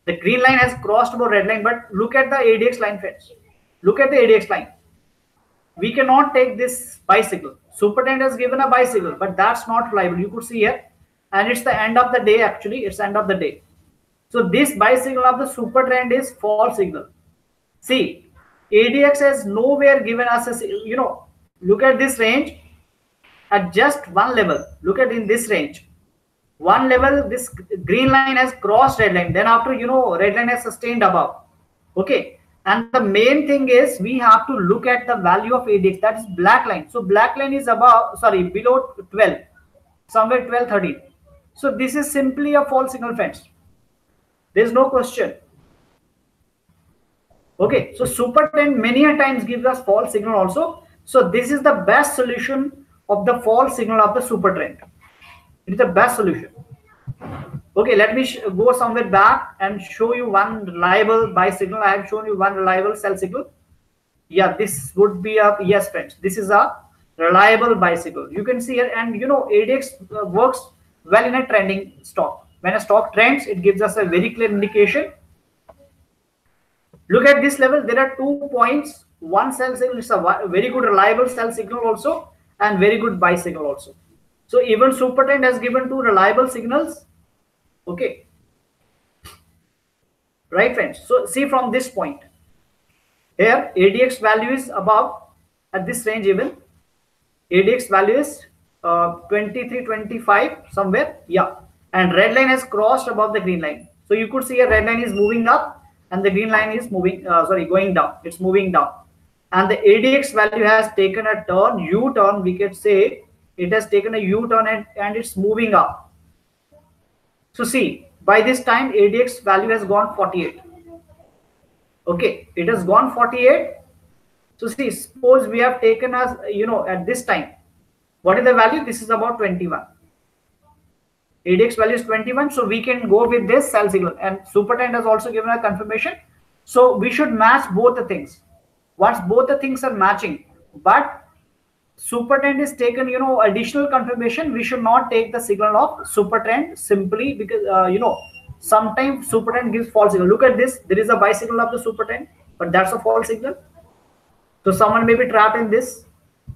Speaker 1: the green line has crossed above red line, but look at the ADX line, friends. Look at the ADX line. We cannot take this buy signal. Super trend has given a buy signal, but that's not reliable. You could see here, and it's the end of the day. Actually, it's end of the day. So this buy signal of the super trend is false signal. See, ADX has nowhere given us a, look at this range at just one level. Look at in this range. One level, this green line has crossed red line. Then after, red line has sustained above. Okay. And the main thing is we have to look at the value of ADX. That is black line. So black line is above, sorry, below 12, somewhere 12, 13. So this is simply a false signal, friends. There's no question. Okay. So super trend many a times gives us false signal also. So this is the best solution of the false signal of the super trend. It's the best solution. Okay, let me go somewhere back and show you one reliable buy signal. I have shown you one reliable sell signal. Yeah, this would be a, yes, friends, this is a reliable buy signal. You can see here, and ADX works well in a trending stock. When a stock trends, it gives us a very clear indication. Look at this level. There are 2 points. One sell signal is a very good reliable sell signal also, and very good buy signal also. So even super trend has given 2 reliable signals. Okay, right, friends. So see from this point here, ADX value is above at this range. Even ADX value is 23, 25 somewhere. Yeah, and red line has crossed above the green line. So you could see a red line is moving up and the green line is moving, going down. It's moving down, and the ADX value has taken a turn, U-turn. We could say it has taken a U-turn and it's moving up. So see, by this time ADX value has gone 48. Okay, it has gone 48. So see, suppose we have taken as, at this time, what is the value? This is about 21. ADX value is 21. So we can go with this sell signal, and super trend has also given a confirmation. So we should match both the things. Once both the things are matching, but super trend is taken, additional confirmation, we should not take the signal of super trend simply because, sometimes super trend gives false signal. Look at this. There is a buy signal of the super trend, but that's a false signal. So someone may be trapped in this.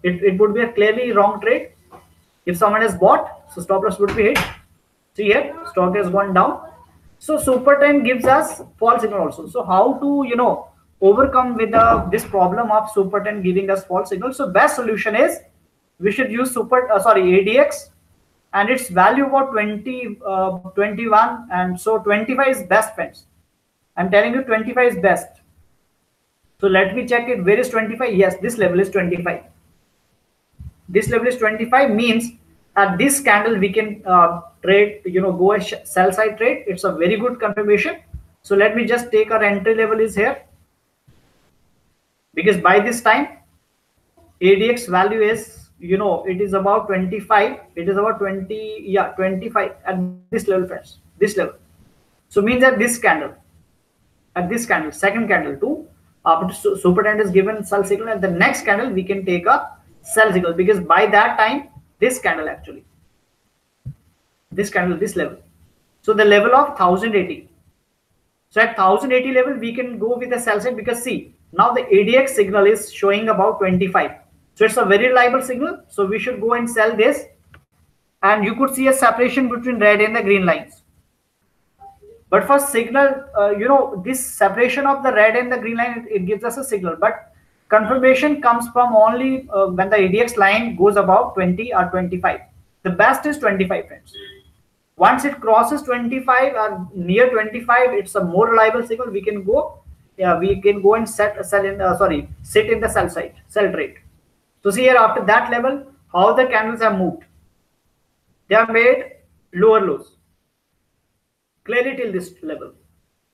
Speaker 1: It would be a clearly wrong trade. If someone has bought, so stop loss would be hit. See here, stock has gone down. So super trend gives us false signal also. So how to overcome with this problem of super trend giving us false signal? So best solution is we should use ADX, and its value about 20, 21, and so 25 is best, friends. I'm telling you 25 is best. So let me check it. Where is 25? Yes, this level is 25. This level is 25 means at this candle we can trade, go a sell side trade. It's a very good confirmation. So let me just take our entry level is here, because by this time ADX value is, it is about 25. It is about 20, yeah, 25 at this level, friends. This level. So means that at this candle, second candle too, after super trend is given sell signal, and the next candle we can take a sell signal, because by that time this candle actually, this candle, this level, so the level of 1080. So at 1080 level we can go with the sell side, because see now the ADX signal is showing about 25. So it's a very reliable signal. So we should go and sell this, and you could see a separation between red and the green lines. But for signal, this separation of the red and the green line, it gives us a signal. But confirmation comes from only when the ADX line goes above 20 or 25. The best is 25, friends. Once it crosses 25 or near 25, it's a more reliable signal. We can go, yeah, we can go and sit in the sell side, sell trade. So see here, after that level, how the candles have moved. They have made lower lows clearly till this level.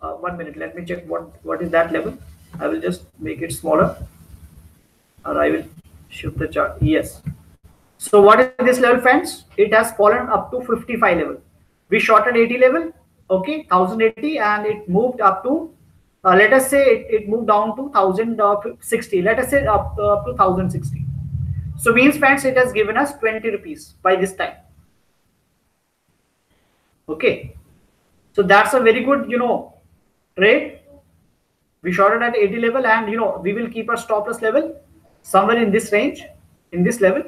Speaker 1: 1 minute, let me check what is that level. I will just make it smaller, or I will shift the chart. Yes. So what is this level, friends? It has fallen up to 55 level. We shorted 80 level, okay, 1080, and it moved up to, let us say it moved down to 1060. Let us say up to 1060. So means, friends, it has given us 20 rupees by this time. Okay. So that's a very good, trade. We shorted at 80 level, and we will keep our stop loss level somewhere in this range, in this level.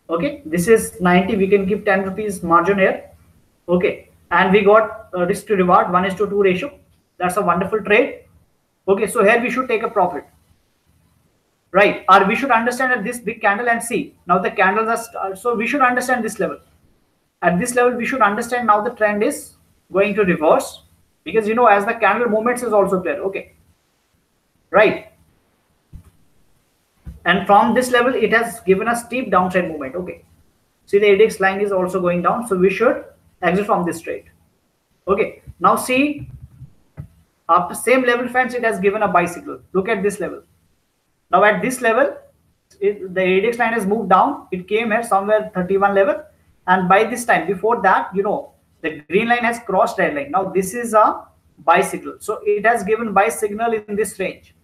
Speaker 1: Okay, this is 90. We can keep 10 rupees margin here. Okay, and we got risk to reward 1:2 ratio. That's a wonderful trade. Okay, so here we should take a profit, right? Or we should understand at this big candle and see now the candles are, so we should understand this level. At this level we should understand now the trend is going to reverse, because as the candle movements is also clear. Okay, right? And from this level it has given a steep downside movement. Okay, see the ADX line is also going down, so we should exit from this trade. Okay, now see after same level, friends, it has given a buy signal. Look at this level. Now at this level the ADX line has moved down. It came here somewhere 31 level, and by this time, before that, the green line has crossed red line. Now this is a buy signal, so it has given buy signal in this range.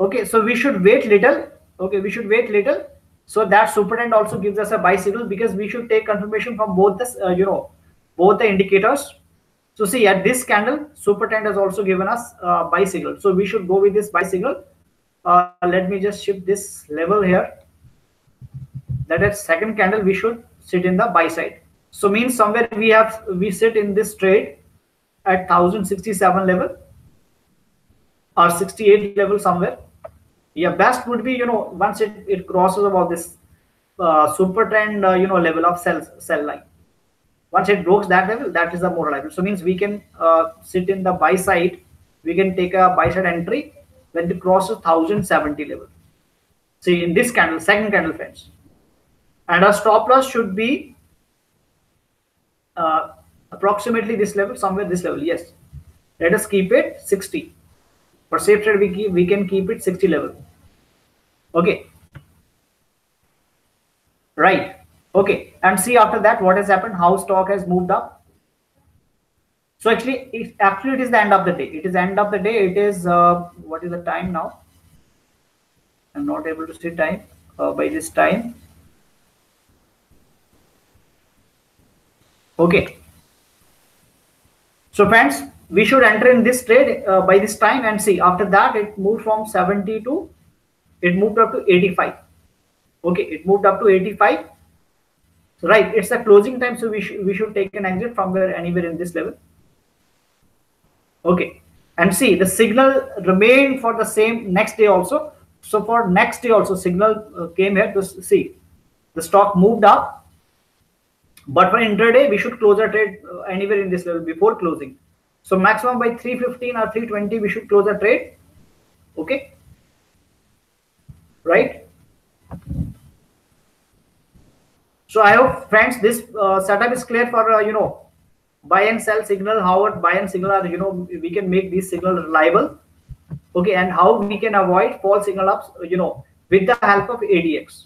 Speaker 1: Okay, so we should wait little. Okay, we should wait little, so that super trend also gives us a buy signal, because we should take confirmation from both the both the indicators. So see at this candle, super trend has also given us buy signal, so we should go with this buy signal. Let me just shift this level here, that at second candle we should sit in the buy side. So means somewhere we sit in this trade at 1067 level or 68 level somewhere. Yeah, best would be once it crosses about this super trend level of sell line. Once it breaks that level, that is the more reliable. So means we can sit in the buy side. We can take a buy side entry when it crosses 1070 level. See in this candle, second candle, friends, and our stop loss should be approximately this level, somewhere this level. Yes, let us keep it 60. For safe trade, we can keep it 60 level. Okay, right? Okay, and see after that what has happened, how stock has moved up. So actually it is the end of the day. It is end of the day. It is what is the time now? I'm not able to see time by this time. Okay, so friends, we should enter in this trade by this time, and see after that it moved from 70 to it moved up to 85. Okay, it moved up to 85. Right, it's a closing time, so we should take an exit from where anywhere in this level. Okay, and see the signal remained for the same next day also. So for next day also signal came here to see the stock moved up, but for intraday we should close our trade anywhere in this level before closing. So maximum by 315 or 320 we should close the trade. Okay, right. So I hope friends this setup is clear for buy and sell signal, how buy and signal are, we can make this signal reliable. Okay, and how we can avoid false signal ups, with the help of ADX.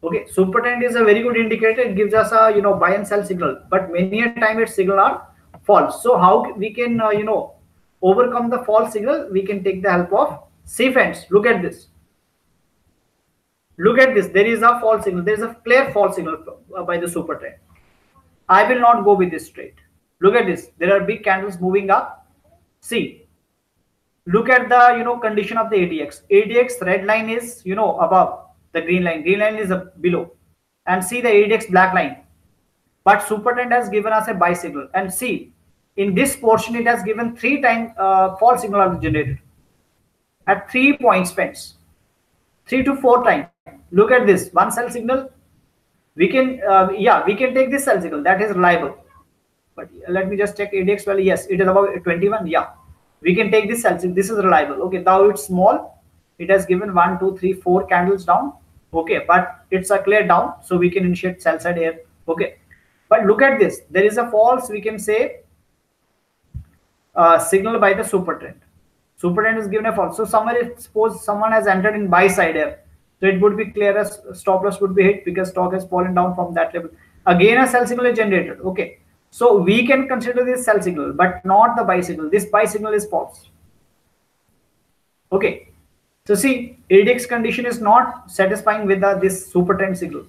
Speaker 1: Okay, super trend is a very good indicator. It gives us a buy and sell signal, but many a time its signal are false. So how we can overcome the false signal? We can take the help of, see friends, look at this. Look at this. There is a false signal. There is a clear false signal by the super trend. I will not go with this trade. Look at this. There are big candles moving up. See, look at the condition of the ADX. ADX red line is above the green line. Green line is below, and see the ADX black line. But super trend has given us a buy signal, and see in this portion it has given 3 times false signal are generated at 3 points friends. 3 to 4 times. Look at this one sell signal. We can we can take this sell signal, that is reliable. But let me just check ADX value. Yes, it is about 21. Yeah, we can take this sell signal. This is reliable. Okay, now it's small. It has given 1 2 3 4 candles down. Okay, but it's a clear down, so we can initiate sell side here. Okay, but look at this. There is a false, we can say, signal by the super trend. Super trend is given a false. So somewhere, if suppose someone has entered in buy side here, so it would be clear as stop loss would be hit because stock has fallen down from that level. Again, a sell signal is generated. Okay, so we can consider this sell signal, but not the buy signal. This buy signal is false. Okay, so see, ADX condition is not satisfying with this super trend signal.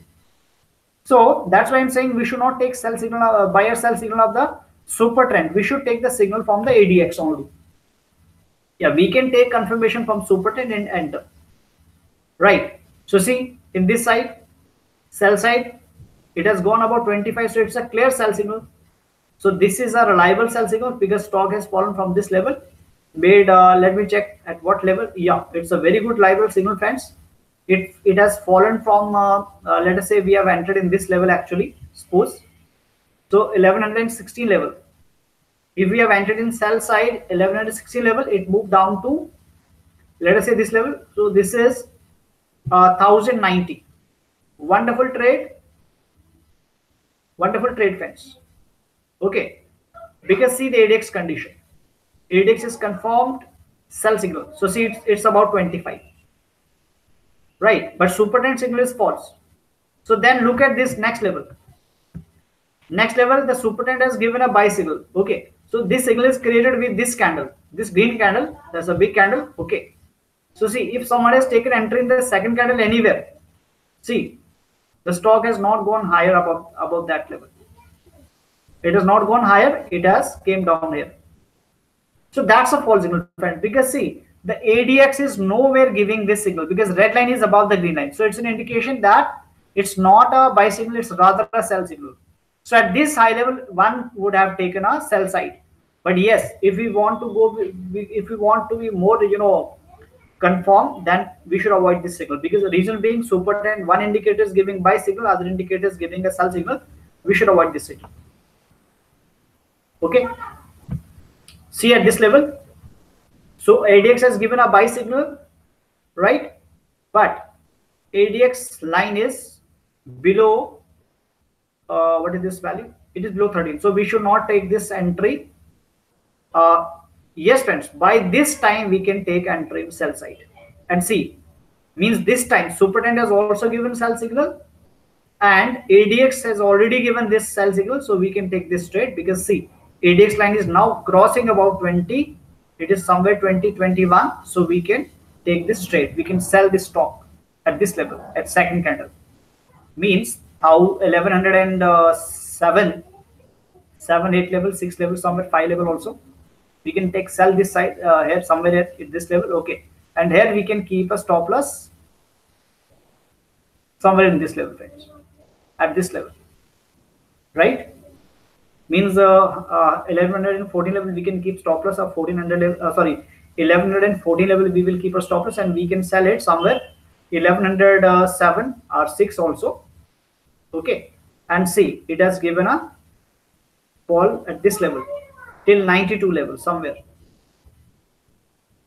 Speaker 1: So that's why I'm saying we should not take sell signal, buy or sell signal of the super trend. We should take the signal from the ADX only. Yeah, we can take confirmation from super trend and enter. Right. So see, in this side, sell side, it has gone about 25. So it's a clear sell signal. So this is a reliable sell signal because stock has fallen from this level. Made, let me check at what level. Yeah, it's a very good reliable signal, friends. It has fallen from, let us say we have entered in this level actually, suppose. So 1116 level. If we have entered in sell side 1116 level, it moved down to, let us say, this level. So this is 1090. Wonderful trade. Wonderful trade, friends. Okay, because see the ADX condition. ADX is confirmed sell signal. So see, it's about 25. Right, but super trend signal is false. So then look at this next level. Next level, the super trend has given a buy signal. Okay, so this signal is created with this candle, this green candle. That's a big candle. Okay, so see, if someone has taken entry in the second candle anywhere, see, the stock has not gone higher above that level. It has not gone higher. It has came down here. So that's a false signal, friend. Because see, the ADX is nowhere giving this signal because red line is above the green line. So it's an indication that it's not a buy signal. It's rather a sell signal. So at this high level, one would have taken a sell side. But yes, if we want to go, if we want to be more, confirm, then we should avoid this signal because the reason being super trend, one indicator is giving buy signal, other indicator is giving a sell signal. We should avoid this signal. Okay. See at this level. So ADX has given a buy signal, right? But ADX line is below. What is this value? It is below 13. So we should not take this entry. Yes, friends, by this time we can take entry sell side. And see, means this time super trend has also given sell signal and ADX has already given this sell signal. So we can take this trade because see, ADX line is now crossing about 20. It is somewhere 2021. So we can take this trade. We can sell this stock at this level at second candle. Means how 1107, 7, 8 level, 6 level, somewhere 5 level also. We can take sell this side here somewhere at this level. Okay. and here we can keep a stop loss somewhere in this level, friends, at this level, right? Means 1114 level we can keep stop loss of 1400 level, sorry, 1114 level we will keep a stop loss, and we can sell it somewhere 1107 or 6 also. Okay, and see, it has given a fall at this level till 92 level somewhere,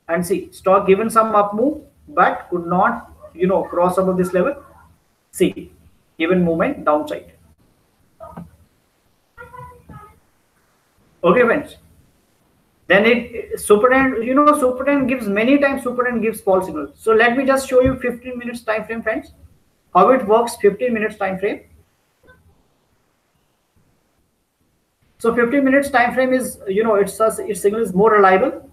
Speaker 1: and see, stock given some up move but could not, cross above this level. See, given movement downside. Okay, friends. Then it supertrend, supertrend gives many times, supertrend gives false signal. So let me just show you 15 minutes time frame, friends, how it works. 15 minutes time frame. So 15 minutes time frame is, its signal is more reliable.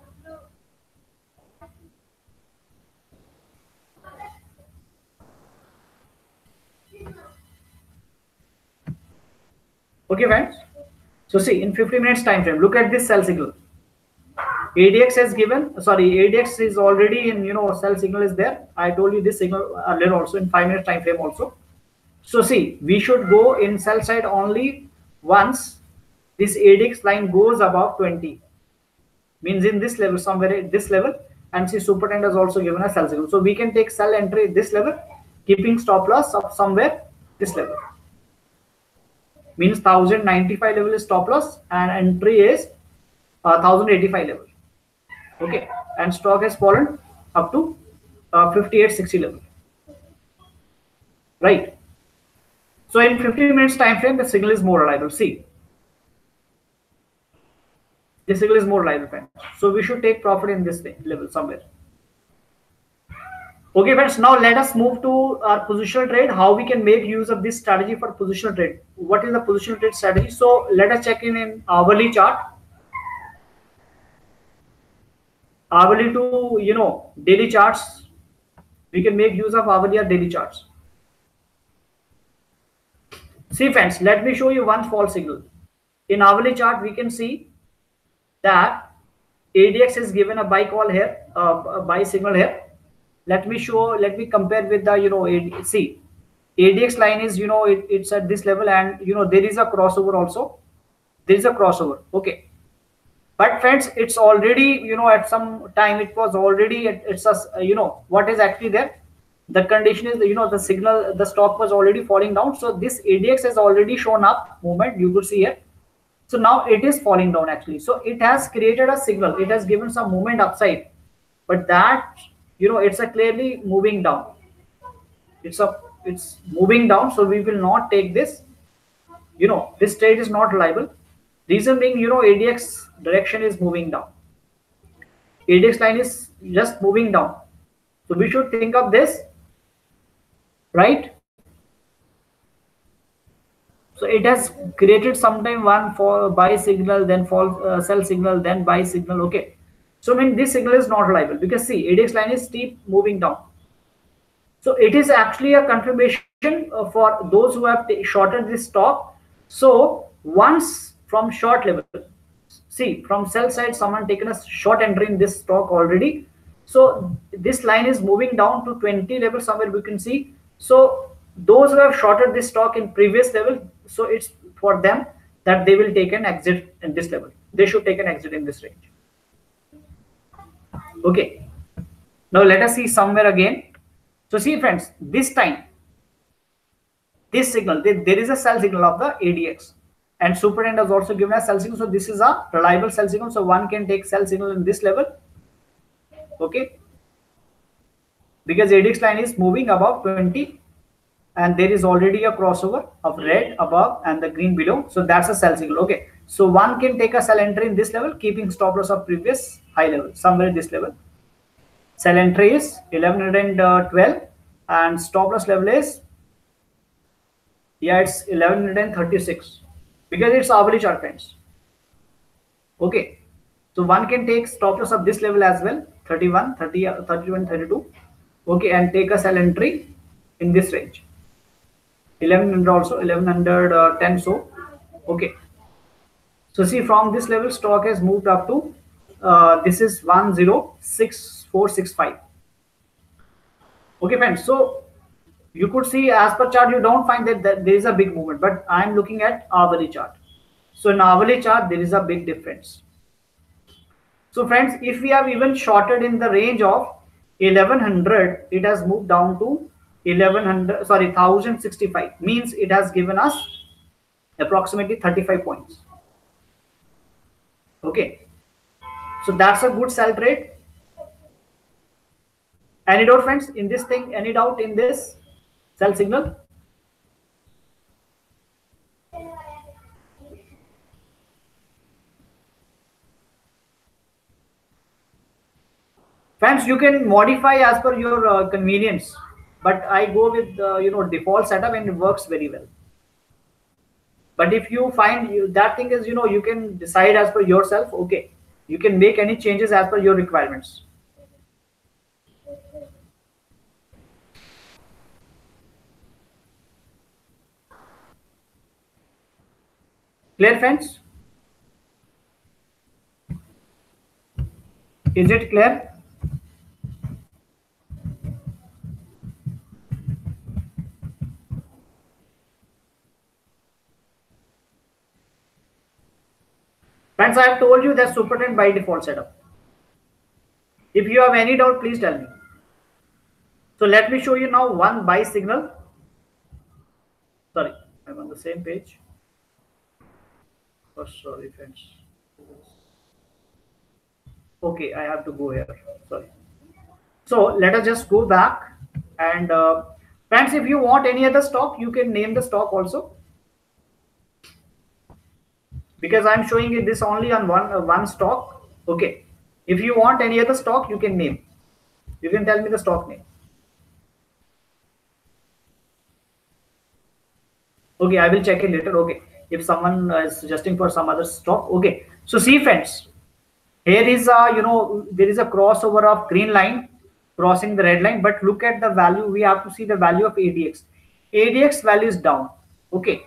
Speaker 1: Okay, friends. So see, in 15 minutes time frame, look at this sell signal. ADX has given, sorry, ADX is already in, sell signal is there. I told you this signal earlier also in 5 minutes time frame also. So see, we should go in sell side only once this ADX line goes above 20. Means in this level, somewhere at this level, and see, super trend has also given a sell signal. So we can take sell entry at this level, keeping stop loss of somewhere this level. Means 1095 level is stop loss and entry is 1085 level. Okay, and stock has fallen up to 5860 level, right? So in 15 minutes time frame, the signal is more reliable. See, this signal is more reliable, friends. So we should take profit in this level somewhere. Okay, friends. Now let us move to our positional trade. How we can make use of this strategy for positional trade? What is the positional trade strategy? So let us check in hourly chart. Hourly to daily charts. We can make use of hourly or daily charts. See, friends, let me show you one false signal. In hourly chart, we can see that ADX is given a buy call here, a buy signal here. Let me compare with the, see, ADX line is, it's at this level, and, there is a crossover also. There is a crossover. Okay. But friends, it's already, at some time, it was already, it's a, what is actually there? The condition is, the signal, the stock was already falling down. So this ADX has already shown up movement. You could see here. So now it is falling down actually. So it has created a signal. It has given some movement upside, but that, it's a clearly moving down. It's moving down. So we will not take this. This trade is not reliable. Reason being, ADX direction is moving down. ADX line is just moving down. So we should think of this, right? So it has created sometime one for buy signal, then fall sell signal, then buy signal. Okay. So I mean, this signal is not reliable because see, ADX line is steep moving down. So it is actually a confirmation for those who have shorted this stock. So once from short level, see, from sell side, someone taken a short entry in this stock already. So this line is moving down to 20 level somewhere we can see. So those who have shorted this stock in previous level, so it's for them that they will take an exit in this level. They should take an exit in this range. Okay. Now let us see somewhere again. So see, friends, this time, this signal, there is a sell signal of the ADX, and supertrend has also given a sell signal. So this is a reliable sell signal. So one can take sell signal in this level. Okay. Because ADX line is moving above 20, and there is already a crossover of red above and the green below. So that's a sell signal. Okay. So one can take a sell entry in this level, keeping stop loss of previous high level, somewhere in this level. Sell entry is 1112 and stop loss level is, yeah, it's 1136 because it's hourly chart, friends. Okay. So one can take stop loss of this level as well, 31, 30, 31, 32. Okay, and take a sell entry in this range. 1100 also, 1110 so. Okay. So see, from this level stock has moved up to this is 106465. Okay, friends. So you could see as per chart, you don't find that there is a big movement, but I'm looking at hourly chart. So in hourly chart, there is a big difference. So friends, if we have even shorted in the range of 1100, it has moved down to 1100, sorry, 1065, means it has given us approximately 35 points. Okay, so that's a good sell trade. Any doubt, friends, in this thing? Any doubt in this sell signal? Friends, you can modify as per your convenience, but I go with default setup and it works very well. But if you find that thing is, you can decide as per yourself. Okay, you can make any changes as per your requirements. Clear, friends? Is it clear? Friends, I have told you that super trend by default setup. If you have any doubt, please tell me. So let me show you now one buy signal. Sorry, I'm on the same page. Oh, sorry, friends. Okay, I have to go here. Sorry. So let us just go back and friends, if you want any other stock, you can name the stock also, because I'm showing you this only on one stock. Okay. If you want any other stock, you can name. You can tell me the stock name. Okay, I will check it later. Okay, if someone is suggesting for some other stock. Okay, so see, friends, here is a there is a crossover of green line crossing the red line, but look at the value. We have to see the value of ADX. ADX value is down. Okay,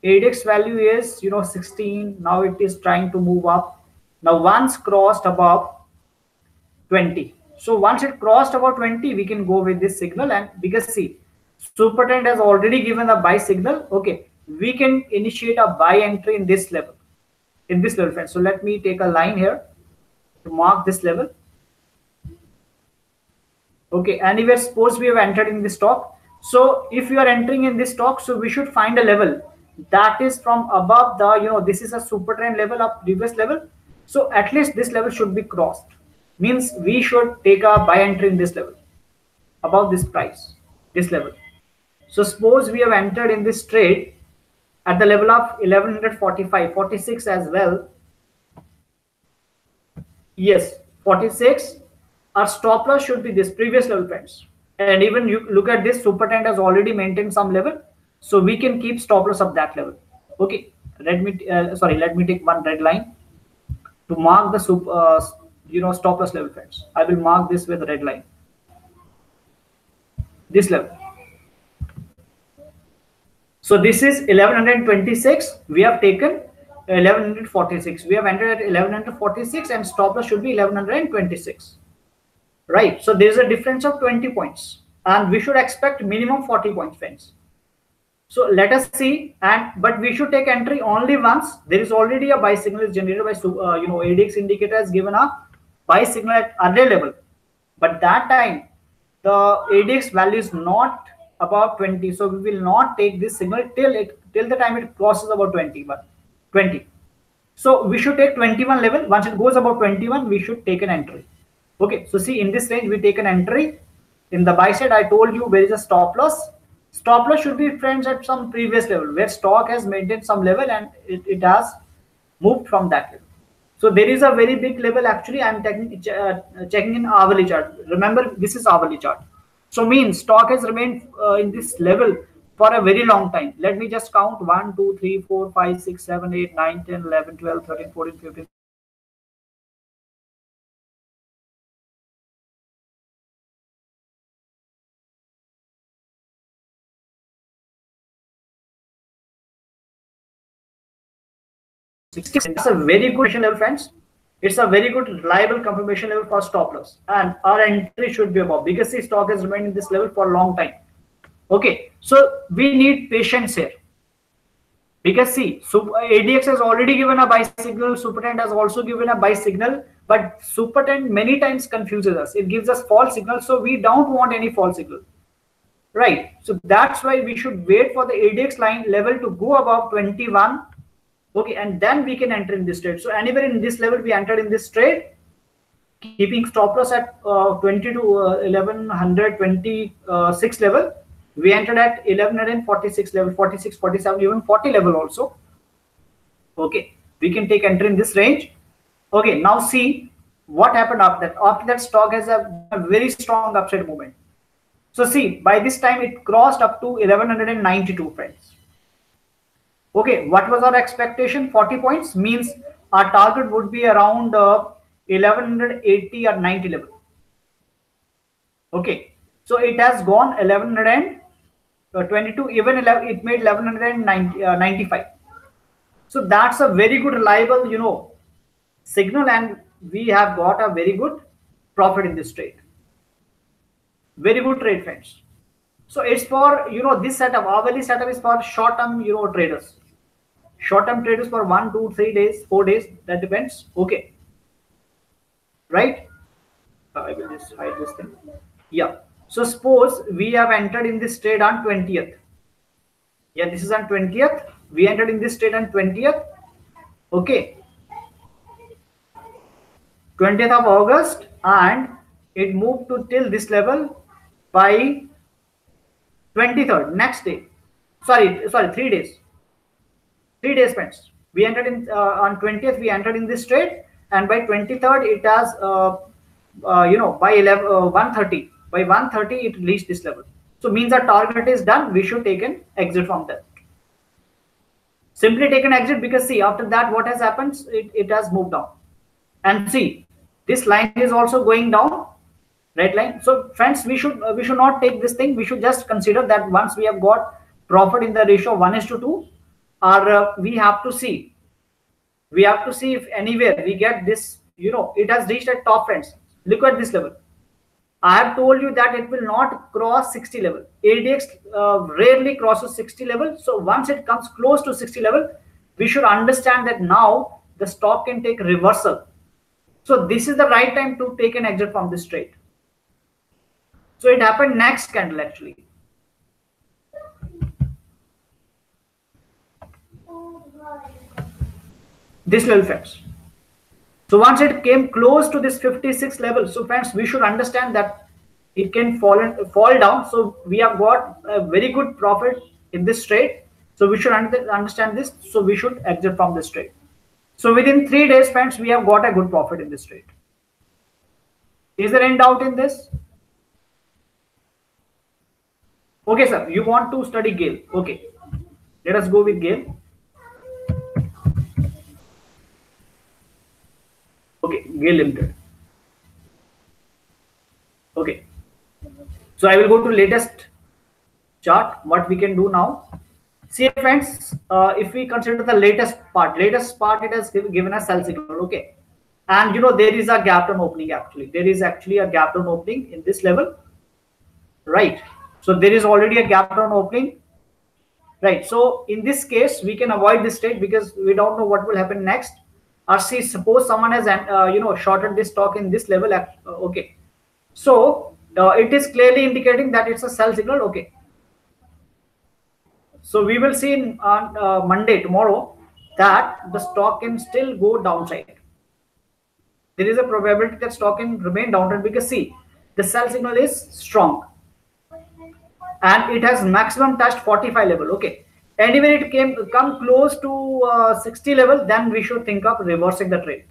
Speaker 1: ADX value is 16. Now it is trying to move up. Now once crossed above 20. So once it crossed about 20, we can go with this signal. And because see, super trend has already given a buy signal. Okay, we can initiate a buy entry in this level, friends. So let me take a line here to mark this level. Okay, anywhere suppose we have entered in this stock. So if you are entering in this stock, so we should find a level that is from above the, this is a super trend level of previous level. So at least this level should be crossed. Means we should take a buy entry in this level, above this price, this level. So suppose we have entered in this trade at the level of 1145, 46 as well. Yes, 46. Our stop loss should be this previous level, friends. And even you look at this, super trend has already maintained some level, so we can keep stop loss of that level. Okay, let me take one red line to mark the stop loss level, friends. I will mark this with a red line. This level. So this is 1126. We have taken 1146. We have entered at 1146 and stop loss should be 1126. Right. So there is a difference of 20 points and we should expect minimum 40 points, friends. So let us see, and but we should take entry only once there is already a buy signal is generated by ADX indicator has given a buy signal at other level, but that time the ADX value is not about 20, so we will not take this signal till the time it crosses about 20. So we should take 21 level. Once it goes above 21, we should take an entry. Okay, so see in this range we take an entry. In the buy side, I told you where is a stop loss. Stop loss should be, friends, at some previous level where stock has maintained some level and it has moved from that level. So there is a very big level. Actually, I'm checking in hourly chart. Remember, this is hourly chart. So means stock has remained in this level for a very long time. Let me just count 1, 2, 3, 4, 5, 6, 7, 8, 9, 10, 11, 12, 13, 14, 15. That's a very good question level, friends. It's a very good reliable confirmation level for stop loss, and our entry should be above because the stock has remained in this level for a long time. Okay, so we need patience here because see, so ADX has already given a buy signal, super trend has also given a buy signal, but super trend many times confuses us. It gives us false signal, so we don't want any false signal, right? So that's why we should wait for the ADX line level to go above 21. Okay, and then we can enter in this trade. So anywhere in this level we entered in this trade, keeping stop loss at 20 to 1126 level. We entered at 1146 level, 46, 47, even 40 level also. Okay, we can take entry in this range. Okay, now see what happened after that. After that, stock has a very strong upside movement. So see, by this time it crossed up to 1192, friends. Okay, what was our expectation? 40 points means our target would be around 1180 or 90 level. Okay, so it has gone 1122, even 11, it made 1195. So that's a very good reliable, signal, and we have got a very good profit in this trade. Very good trade, friends. So it's for, this setup, hourly setup is for short-term, traders. Short-term traders for 1, 2, 3 days, 4 days, that depends. Okay, right? I will just hide this thing. Yeah. So suppose we have entered in this trade on 20th. Yeah, this is on 20th. We entered in this trade on 20th. Okay. 20th of August, and it moved to till this level by 23rd, next day. Sorry, 3 days. 3 days, friends. We entered in on 20th. We entered in this trade, and by 23rd, it has by 1:30. By 1:30, it reached this level. So means our target is done. We should take an exit from that. Simply take an exit because see, after that, what has happened? It has moved down, and see, this line is also going down, right line. So friends, we should not take this thing. We should just consider that once we have got profit in the ratio 1:2, or we have to see if anywhere we get this, it has reached at top, friends. Look at this level. I have told you that it will not cross 60 level. ADX rarely crosses 60 level. So once it comes close to 60 level, we should understand that now the stock can take reversal. So this is the right time to take an exit from this trade. So it happened next candle actually. This level, friends. So once it came close to this 56 level, so friends, we should understand that it can fall down. So we have got a very good profit in this trade. So we should understand this. So we should exit from this trade. So within 3 days, friends, we have got a good profit in this trade. Is there any doubt in this? Okay, sir, you want to study Gale. Okay, let us go with Gale. Okay, Gale Limited. Okay, so I will go to latest chart. What we can do now? See, friends, if we consider the latest part, it has given a sell signal. Okay, and there is a gap down opening. Actually, there is actually a gap down opening in this level, right? So there is already a gap down opening, right? So in this case, we can avoid this trade because we don't know what will happen next. Or see, suppose someone has shorted this stock in this level. Okay, so it is clearly indicating that it's a sell signal. Okay, so we will see on Monday, tomorrow, that the stock can still go downside. There is a probability that stock can remain downtrend because see, the sell signal is strong and it has maximum touched 45 level. Okay, and when it come close to 60 level, then we should think of reversing the trade,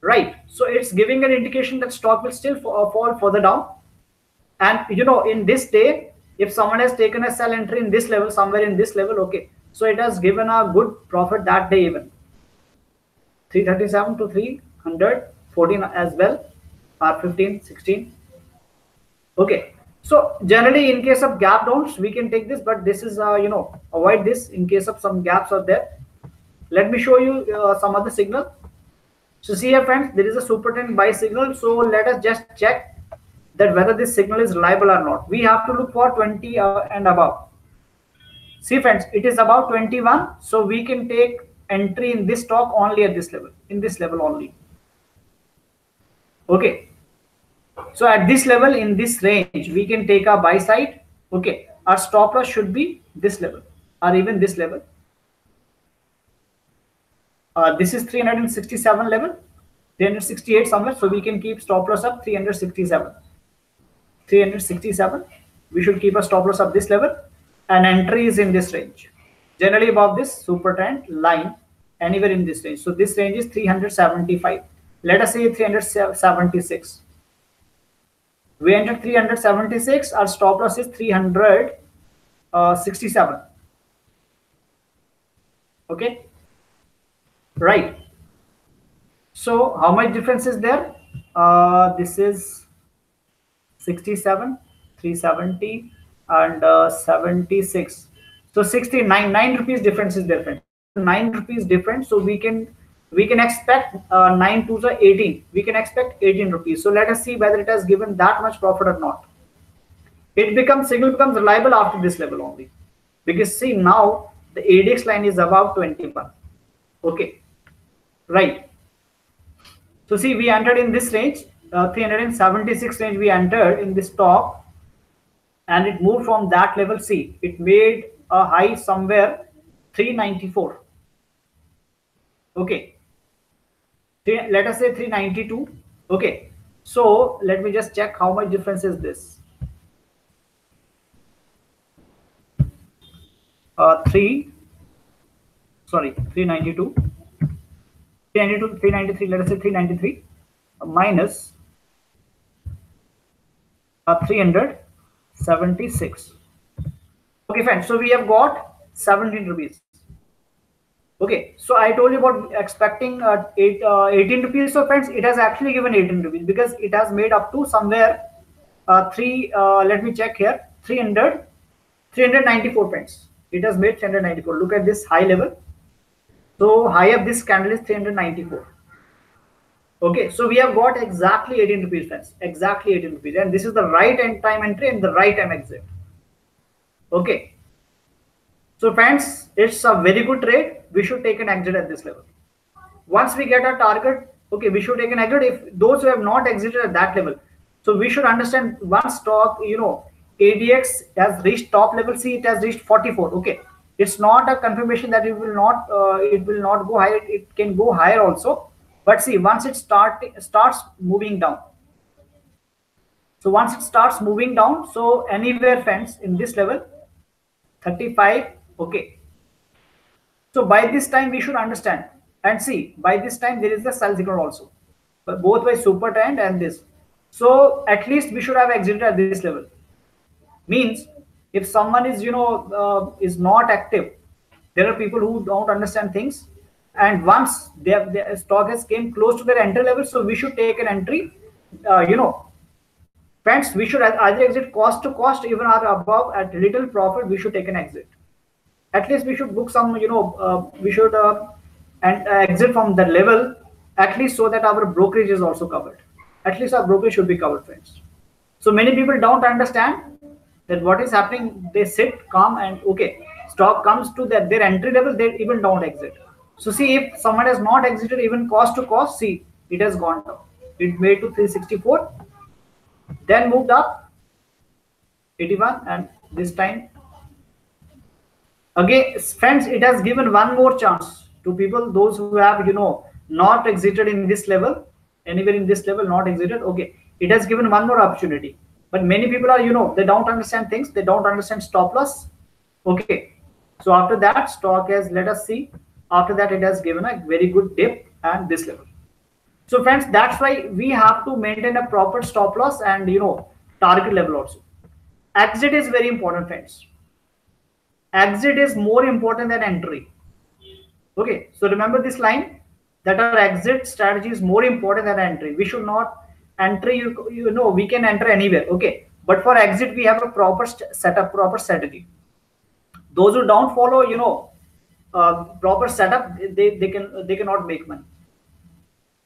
Speaker 1: right? So it's giving an indication that stock will still fall further down. And in this day, if someone has taken a sell entry in this level, somewhere in this level, okay, so it has given a good profit that day, even 337 to 314 as well, or 15, 16. Okay, so generally in case of gap downs, we can take this, but this is avoid this in case of some gaps are there. Let me show you some other signal. So see here friends, there is a super trend buy signal. So let us just check that whether this signal is reliable or not. We have to look for 20 and above. See friends, it is about 21. So we can take entry in this stock only at this level, in this level only. Okay. So at this level, in this range, we can take a buy side. Okay. Our stop loss should be this level or even this level. This is 367 level, 368 somewhere. So we can keep stop loss up 367. 367. We should keep a stop loss of this level and entry is in this range. Generally above this super trend line, anywhere in this range. So this range is 375. Let us say 376. We entered 376. Our stop loss is 367. Okay. Right. So how much difference is there? This is 67, 370, and 76. So 69, 9 rupees difference is different. 9 rupees difference. So we can expect 9 to the 18. We can expect 18 rupees. So let us see whether it has given that much profit or not. It becomes signal becomes reliable after this level only, because see now the ADX line is above 21. Okay, right. So see, we entered in this range, 376 range. We entered in this top, and it moved from that level. See, it made a high somewhere 394. Okay, let us say 392. Okay, so let me just check how much difference is this. 392. 392, 393, let us say 393 minus 376. Okay, fine. So we have got 17 rupees. Okay, so I told you about expecting 18 rupees. So friends, it has actually given 18 rupees because it has made up to somewhere let me check here, 394 pence. It has made 394. Look at this high level. So high of this candle is 394. Okay, so we have got exactly 18 rupees, friends. Exactly 18 rupees. And this is the right end time entry and the right time exit. Okay. So friends, it's a very good trade. We should take an exit at this level. Once we get our target, okay, we should take an exit if those who have not exited at that level. So we should understand one stock, ADX has reached top level. See, it has reached 44. Okay. It's not a confirmation that it will not go higher. It can go higher also. But see, once it starts moving down. So once it starts moving down, so anywhere friends in this level, 35, okay. So by this time we should understand and see, by this time there is the sell signal also, but both by super trend and this. So at least we should have exited at this level. Means if someone is is not active, there are people who don't understand things, and once their stock has came close to their entry level, so we should take an entry. Friends, we should either exit cost to cost, even or above at little profit. We should take an exit. At least we should book some. We should and exit from the level, at least so that our brokerage is also covered. At least our brokerage should be covered, friends. So many people don't understand that what is happening. They sit calm and okay, stock comes to their entry level, they even don't exit. So see, if someone has not exited even cost to cost, see, it has gone down. It made to 364, then moved up 81, and this time again, friends, it has given one more chance to people, those who have not exited in this level, anywhere in this level, not exited. Okay, it has given one more opportunity. But many people are they don't understand things, they don't understand stop loss. Okay, so after that stock has, let us see, after that it has given a very good dip and this level. So friends, that's why we have to maintain a proper stop loss and target level also. Exit is very important, friends. Exit is more important than entry. Okay, so remember this line, that our exit strategy is more important than entry. We should not entry, we can enter anywhere. Okay, but for exit we have a proper setup, proper strategy. Those who don't follow proper setup, they cannot make money.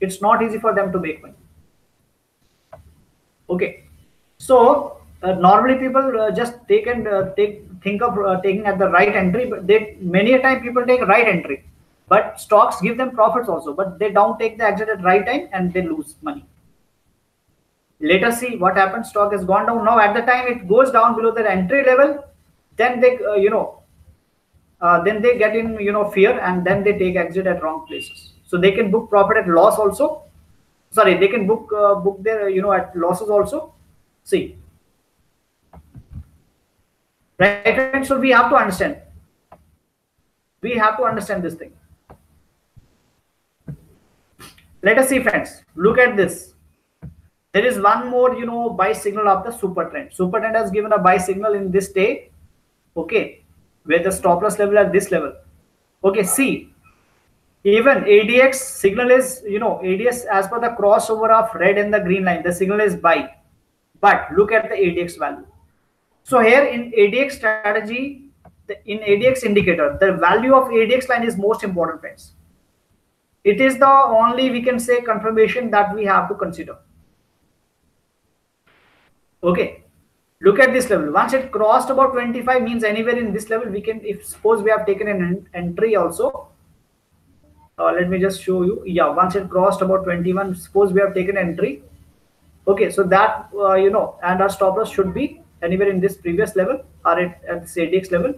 Speaker 1: It's not easy for them to make money. Okay, so normally people just take and think of taking at the right entry, but they many a time people take right entry, but stocks give them profits also, but they don't take the exit at right time and they lose money. Let us see what happens. Stock has gone down now. At the time it goes down below the entry level, then they then they get in fear, and then they take exit at wrong places. So they can book profit at loss also. Sorry, they can book their at losses also. See, right, friends? So we have to understand. We have to understand this thing. Let us see, friends. Look at this. There is one more buy signal of the super trend. Super trend has given a buy signal in this day. Okay, where the stop loss level at this level. Okay, see, even ADX signal is ADX as per the crossover of red and the green line, the signal is buy. But look at the ADX value. So here in ADX strategy, in ADX indicator, the value of ADX line is most important, friends. It is the only, we can say, confirmation that we have to consider. Okay, look at this level. Once it crossed about 25, means anywhere in this level we can, if suppose we have taken an entry also. Let me just show you. Yeah, once it crossed about 21, suppose we have taken entry. Okay, so that and our stop loss should be anywhere in this previous level or at this ADX level.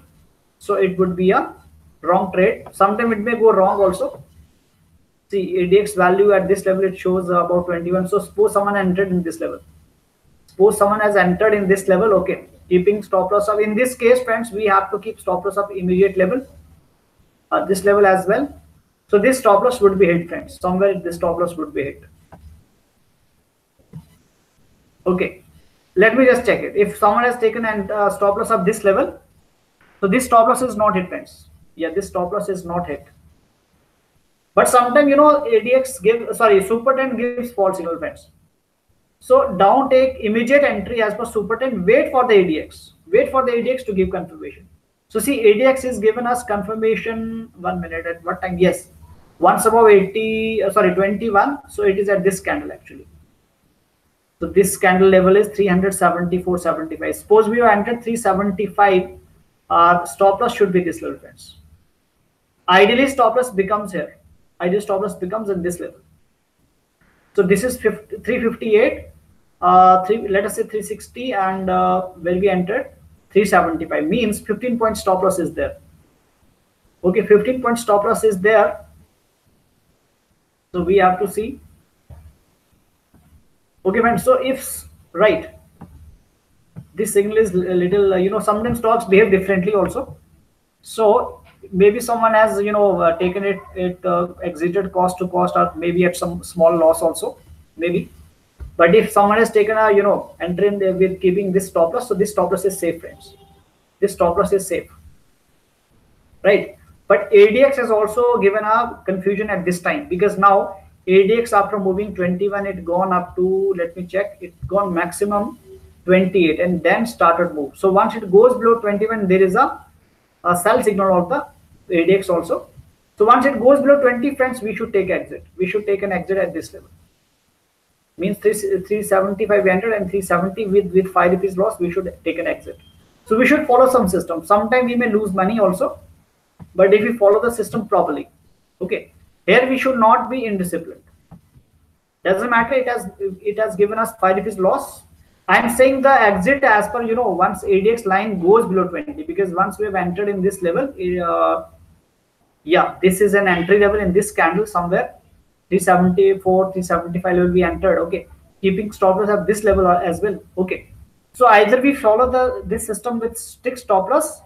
Speaker 1: So it would be a wrong trade. Sometimes it may go wrong also. See, ADX value at this level, it shows about 21. So suppose someone entered in this level. Suppose someone has entered in this level. Okay, keeping stop loss up. In this case, friends, we have to keep stop loss up immediate level. This level as well. So this stop loss would be hit, friends. Somewhere this stop loss would be hit. Okay, let me just check it. If someone has taken and stop loss of this level, so this stop loss is not hit, friends. Yeah, this stop loss is not hit. But sometimes ADX gives, sorry, super trend gives false signal, friends. So don't take immediate entry as per super trend. Wait for the ADX. Wait for the ADX to give confirmation. So see, ADX is given us confirmation. 1 minute, at what time? Yes, once above 21. So it is at this candle actually. So this candle level is 374.75. Suppose we have entered 375. Stop loss should be this level, friends. Ideally, stop loss becomes here. Ideal stop loss becomes in this level. So this is 358. Let us say 360, and where we entered 375 means 15-point stop loss is there. Okay, 15-point stop loss is there. So we have to see. Okay, friends. So if right, this signal is a little, sometimes stocks behave differently also. So maybe someone has taken it exited cost to cost, or maybe at some small loss also, maybe. But if someone has taken a entry in there with keeping this stop loss, so this stop loss is safe, friends. This stop loss is safe, right? But ADX has also given a confusion at this time, because now ADX after moving 21, it gone up to, let me check, it gone maximum 28 and then started move. So once it goes below 21, there is a sell signal of the ADX also. So once it goes below 20, friends, we should take exit. We should take an exit at this level. Means 375 we entered, and 370 with 5 rupees loss, we should take an exit. So we should follow some system. Sometimes we may lose money also, but if we follow the system properly, okay. Here we should not be indisciplined. Doesn't matter. It has given us 5 rupees loss. I am saying the exit as per once ADX line goes below 20, because once we have entered in this level, yeah, this is an entry level in this candle somewhere. 374, 375 level we entered. Okay, keeping stop loss at this level as well. Okay, so either we follow this system with strict stop loss,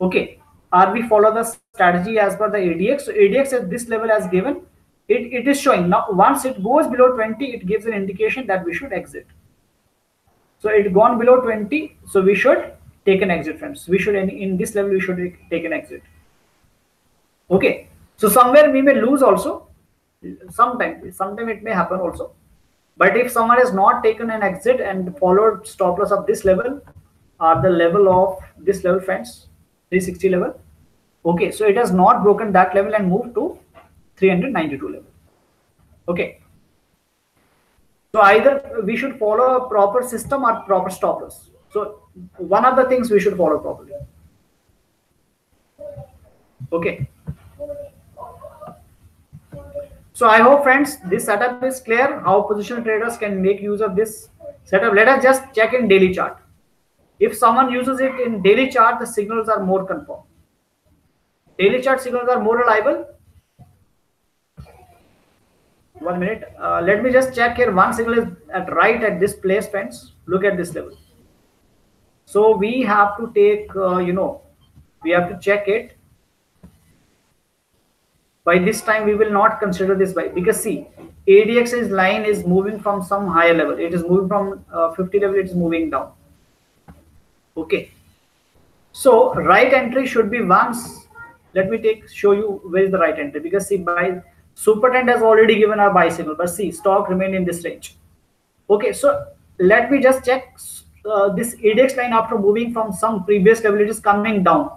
Speaker 1: okay, or we follow the strategy as per the ADX. So ADX at this level as given, it is showing now. Once it goes below 20, it gives an indication that we should exit. So it gone below 20, so we should take an exit, friends. We should in this level we should take an exit. Okay, so somewhere we may lose also. Sometime it may happen also. But if someone has not taken an exit and followed stop loss of this level, or the level of this level, friends, 360 level, okay, so it has not broken that level and moved to 392 level. Okay, So either we should follow a proper system or proper stop loss. So one of the things we should follow properly. Okay. So I hope friends this setup is clear how positional traders can make use of this setup. Let us just check in daily chart. If someone uses it in daily chart, the signals are more confirmed. Daily chart signals are more reliable. 1 minute. Let me just check here. One signal is at right at this place, friends. Look at this level. So we have to take, we have to check it. By this time, we will not consider this by, because see, ADX's line is moving from some higher level. It is moving from 50 level. It is moving down. Okay. So right entry should be once. Let me show you where is the right entry, because see, by super trend has already given a buy signal, but see, stock remain in this range. Okay, so let me just check this ADX line after moving from some previous level. It is coming down.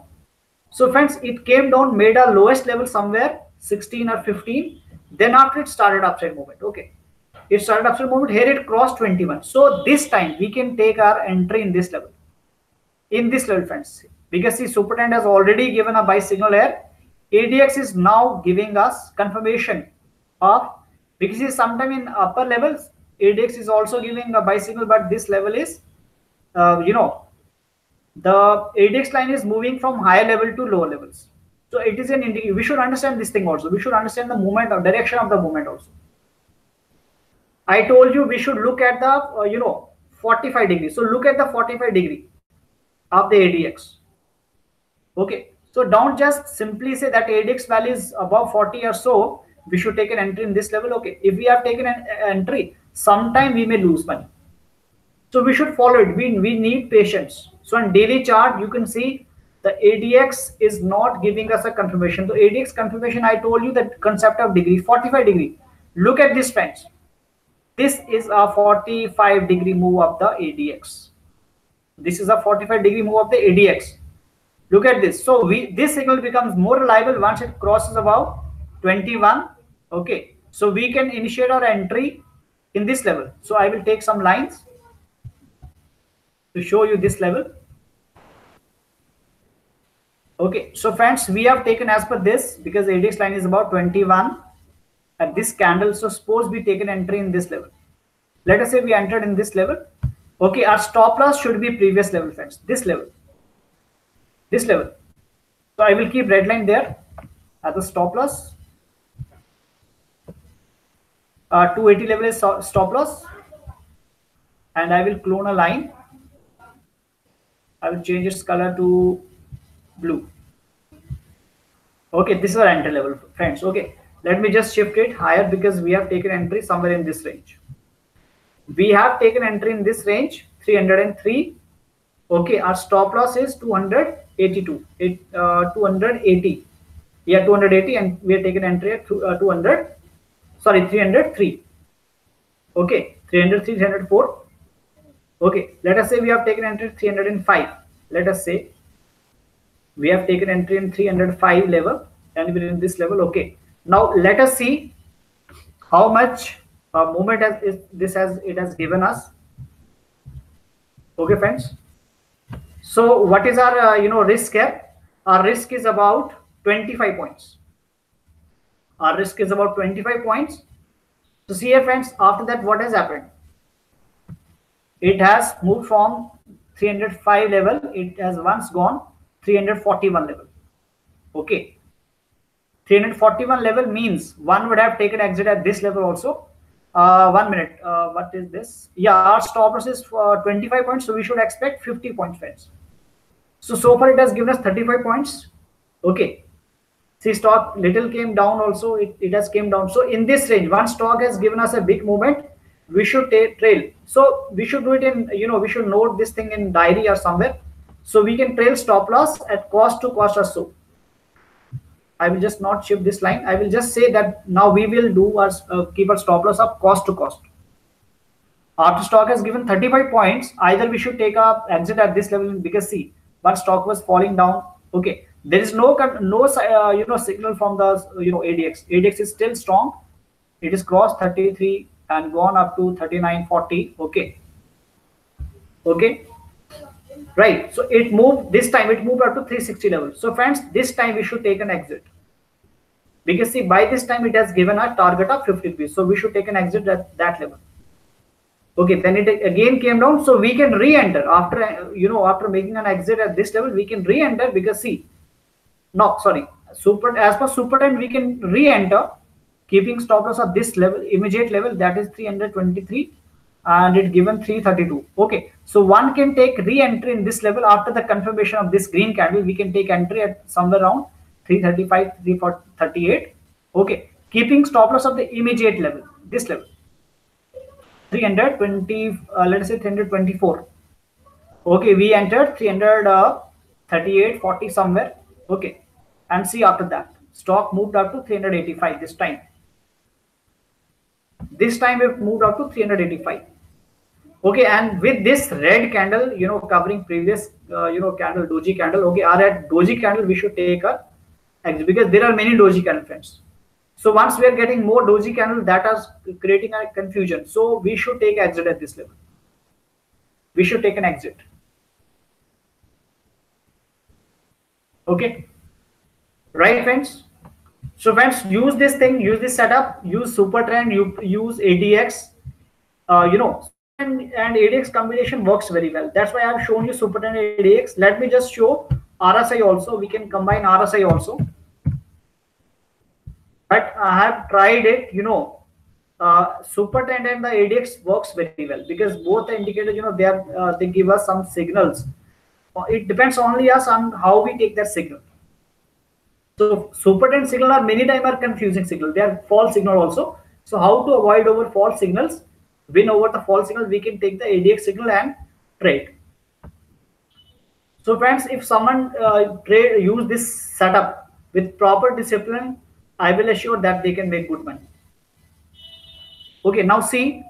Speaker 1: So friends, it came down, made a lowest level somewhere 16 or 15. Then after it started upside movement. Okay, it started upside movement. Here it crossed 21. So this time we can take our entry in this level. In this level, friends, because see, super trend has already given a buy signal here. ADX is now giving us confirmation of, because see, sometime in upper levels ADX is also giving a buy signal, but this level is the ADX line is moving from higher level to lower levels. So it is an indicator. We should understand this thing also. We should understand the movement or direction of the movement also. I told you we should look at the 45 degrees. So look at the 45 degree of the ADX. Okay, so don't just simply say that ADX value is above 40 or so, we should take an entry in this level. Okay, if we have taken an entry, sometime we may lose money. So we should follow it. We need patience. So on daily chart, you can see the ADX is not giving us a confirmation. So ADX confirmation, I told you that concept of degree, 45 degree. Look at this, friends. This is a 45 degree move of the ADX. This is a 45 degree move of the ADX. Look at this. So this signal becomes more reliable once it crosses above 21. Okay, so we can initiate our entry in this level. So I will take some lines to show you this level. Okay, so friends, we have taken as per this, because the ADX line is about 21 at this candle. So suppose we take an entry in this level. Let us say we entered in this level. Okay, our stop loss should be previous level, friends. This level. This level. So I will keep red line there as the stop loss. 280 level is stop loss, and I will clone a line. I will change its color to blue. Okay, this is our entry level, friends. Okay, let me just shift it higher, because we have taken entry somewhere in this range. We have taken entry in this range, 303. Okay, our stop loss is 282. 280. Yeah, 280, and we have taken entry at 200. Sorry, 303. Okay, 303, 304. Okay, let us say we have taken entry 305. Let us say we have taken entry in 305 level, and we're in this level. Okay, now let us see how much movement it has given us. Okay, friends. So what is our risk here? Our risk is about 25 points. Our risk is about 25 points. So see here, friends, after that what has happened? It has moved from 305 level. It has once gone 341 level. Okay, 341 level means one would have taken exit at this level also. 1 minute. What is this? Yeah, our stop loss is 25 points, so we should expect 50 points, friends. So far it has given us 35 points. Okay, see, stock little came down also. It has came down. So in this range, one stock has given us a big movement, we should trail. So we should do it in, we should note this thing in diary or somewhere, so we can trail stop loss at cost to cost or so. I will just not shift this line. I will just say that now we will do our keep our stop loss up cost to cost. After stock has given 35 points, either we should take a exit at this level, because see, one stock was falling down. Okay, there is no signal from the ADX. ADX is still strong. It is crossed 33 and gone up to 39.40. Okay. Okay. Right. So it moved this time. It moved up to 360 level. So friends, this time we should take an exit because see by this time it has given a target of 50 rupees. So we should take an exit at that level. Okay. Then it again came down. So we can re-enter after after making an exit at this level. We can re-enter because see no sorry super as per super trend we can re-enter keeping stop loss at this level immediate level that is 323 and it given 332. Okay, so one can take re-entry in this level after the confirmation of this green candle. We can take entry at somewhere around 335 338. Okay, keeping stop loss of the immediate level this level 320 let us say 324. Okay, we entered 338.40 somewhere. Okay, and see after that, stock moved up to 385 this time. This time it moved up to 385. Okay, and with this red candle, covering previous, candle, doji candle. Okay, or at doji candle, we should take a exit because there are many doji candle friends. So once we are getting more doji candle, that is creating a confusion. So we should take exit at this level. We should take an exit. Okay, right, friends. So friends, use this thing, use this setup, use super trend, you use ADX. And ADX combination works very well. That's why I have shown you super trend ADX. Let me just show RSI also. We can combine RSI also. But I have tried it. Super trend and the ADX works very well because both the indicators, they give us some signals. It depends only us on how we take that signal. So super trend signal are many times are confusing signal. They are false signal also. So how to avoid over false signals? Win over the false signal, we can take the ADX signal and trade. So friends, if someone use this setup with proper discipline, I will assure that they can make good money. Okay, now see,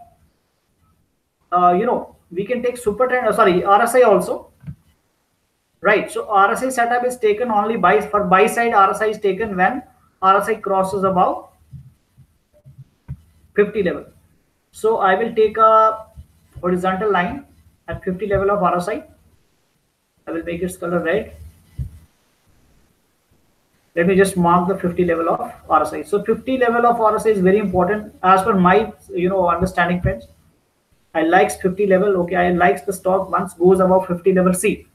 Speaker 1: we can take super trend, RSI also. Right, so RSI setup is taken only for buy side. RSI is taken when RSI crosses above 50 level. So I will take a horizontal line at 50 level of RSI. I will make its color red. Let me just mark the 50 level of RSI. So 50 level of RSI is very important as per my understanding, friends. I likes 50 level. Okay, I likes the stock once goes above 50 level. See.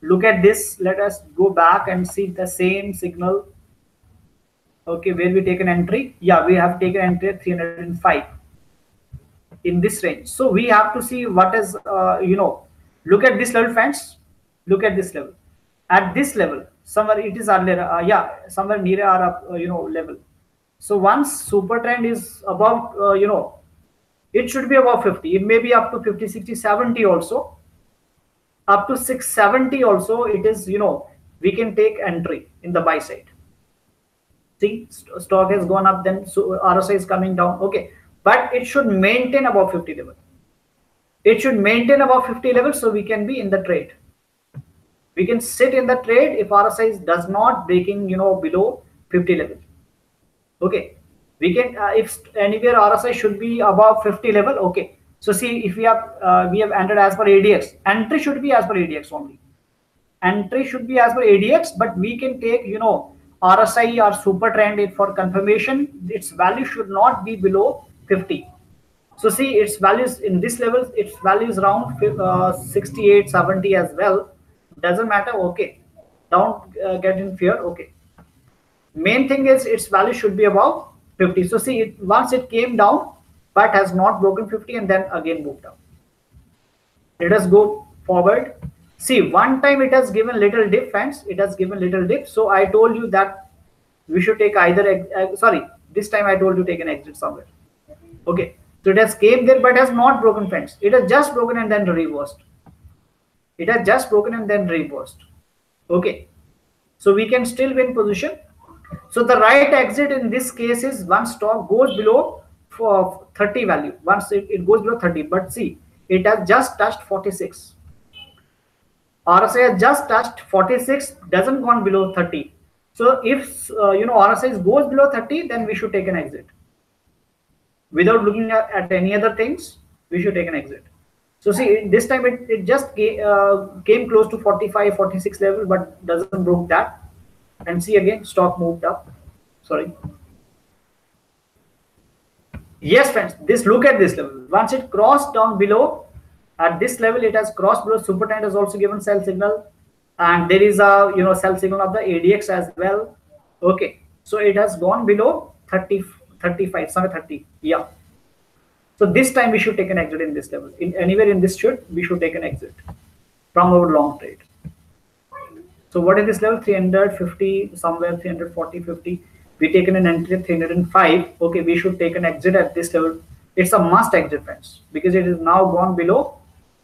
Speaker 1: Look at this. Let us go back and see the same signal. Okay, where we take an entry. Yeah, we have taken entry at 305 in this range. So we have to see what is, look at this level, friends. Look at this level. At this level, somewhere it is earlier. Somewhere near our, level. So once super trend is above, it should be above 50. It may be up to 50, 60, 70 also. Up to 670 also it is, we can take entry in the buy side. See, stock has gone up, then so RSI is coming down. Okay, but it should maintain above 50 level. It should maintain above 50 level so we can be in the trade. We can sit in the trade if RSI does not breaking, below 50 level. Okay, we can if anywhere RSI should be above 50 level. Okay. So see, if we have entered as per ADX, entry should be as per ADX only. Entry should be as per ADX, but we can take, RSI or super trend for confirmation. Its value should not be below 50. So see, its values in this level, its values around 68, 70 as well. Doesn't matter. Okay, don't get in fear. Okay. Main thing is its value should be above 50. So see, once it came down, but has not broken 50 and then again moved down. Let us go forward. See, one time it has given little dip, friends. It has given little dip. So I told you that we should take either, this time I told you take an exit somewhere. Okay, so it has came there but has not broken, friends. It has just broken and then reversed. It has just broken and then reversed. Okay, so we can still win position. So the right exit in this case is once stock goes below for 30 value. Once it goes below 30, but see, it has just touched 46. RSI has just touched 46, doesn't gone below 30. So if RSI goes below 30, then we should take an exit. without looking at any other things, we should take an exit. So see, this time it just came close to 45, 46 level, but doesn't broke that. And see again, stock moved up. Sorry. Yes, friends, this look at this level. Once it crossed down below, at this level, it has crossed below. Super trend has also given sell signal, and there is a sell signal of the ADX as well. Okay, so it has gone below 30, 35, somewhere 30. Yeah. So this time we should take an exit in this level. In anywhere in this should we should take an exit from our long trade. So what is this level? 350, somewhere 340, 50. We taken an entry at 305. Okay, we should take an exit at this level. It's a must exit, friends, because it is now gone below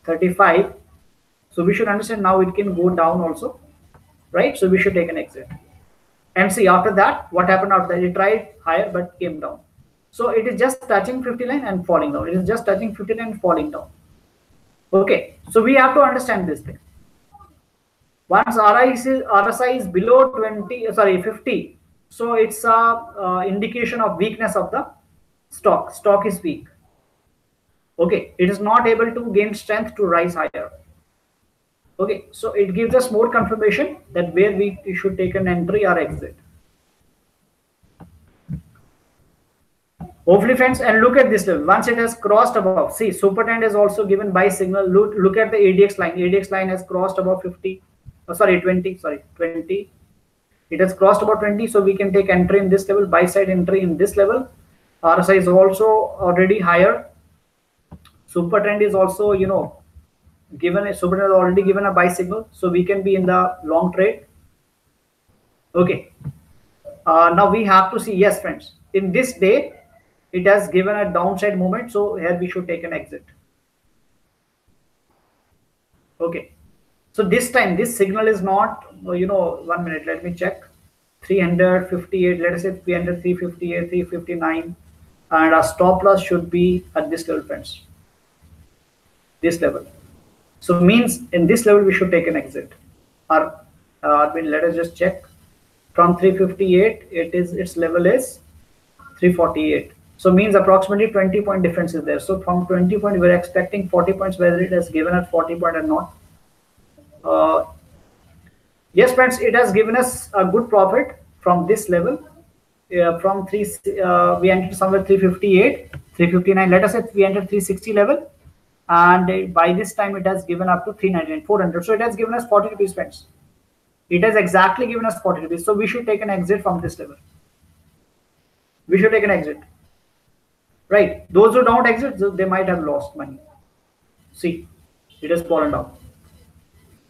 Speaker 1: 35. So we should understand now it can go down also, right? So we should take an exit. And see after that, what happened after that? It tried higher but came down. So it is just touching 59 and falling down. It is just touching 59 and falling down. Okay, so we have to understand this thing. Once RSI is below 20, sorry, 50, so it's a indication of weakness of the stock. Stock is weak. Okay, it is not able to gain strength to rise higher. Okay, so it gives us more confirmation that where we should take an entry or exit. Hopefully, friends, and look at this level. Once it has crossed above, see, super trend is also given buy signal. Look at the ADX line. ADX line has crossed above 50. Oh, sorry, 20. Sorry, 20. It has crossed about 20, so we can take entry in this level. Buy side entry in this level. RSI is also already higher. Super trend is also, given a super trend has already given a buy signal, so we can be in the long trade. Okay. Now we have to see, yes, friends, in this day, it has given a downside movement, so here we should take an exit. Okay, so this time this signal is not 1 minute, let me check. 358, let us say 300, 358, 359, and our stop loss should be at this level, friends, this level. So means in this level we should take an exit. Or let us just check. From 358, its level is 348. So means approximately 20 point difference is there. So from 20 point, we're expecting 40 points, whether it has given at 40 point or not. Yes, friends, it has given us a good profit from this level. From we entered somewhere 358, 359. Let us say we entered 360 level, and by this time it has given up to 399, 400. So it has given us 40 rupees, friends. It has exactly given us 40 rupees. So we should take an exit from this level. We should take an exit. Right, those who don't exit, they might have lost money. See, it has fallen down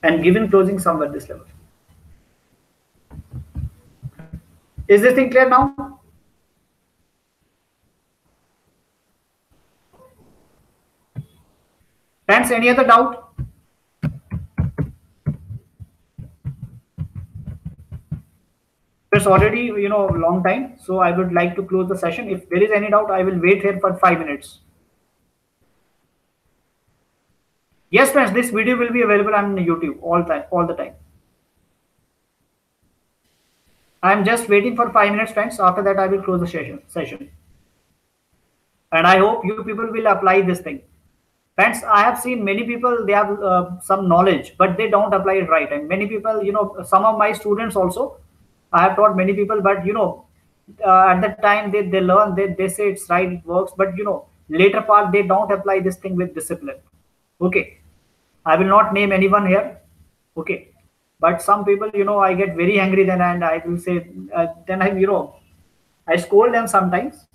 Speaker 1: and given closing somewhere this level. Is this thing clear now? Friends, any other doubt? It's already long time, so I would like to close the session. If there is any doubt, I will wait here for 5 minutes. Yes, friends, this video will be available on YouTube all the time. I am just waiting for 5 minutes, friends. After that, I will close the session. And I hope you people will apply this thing. Friends, I have seen many people, they have some knowledge, but they don't apply it right. And many people, some of my students also, I have taught many people, but at that time they learn, they say it's right, it works, but later part they don't apply this thing with discipline. Okay, I will not name anyone here. Okay, but some people, I get very angry then, and I will say, then I scold them sometimes.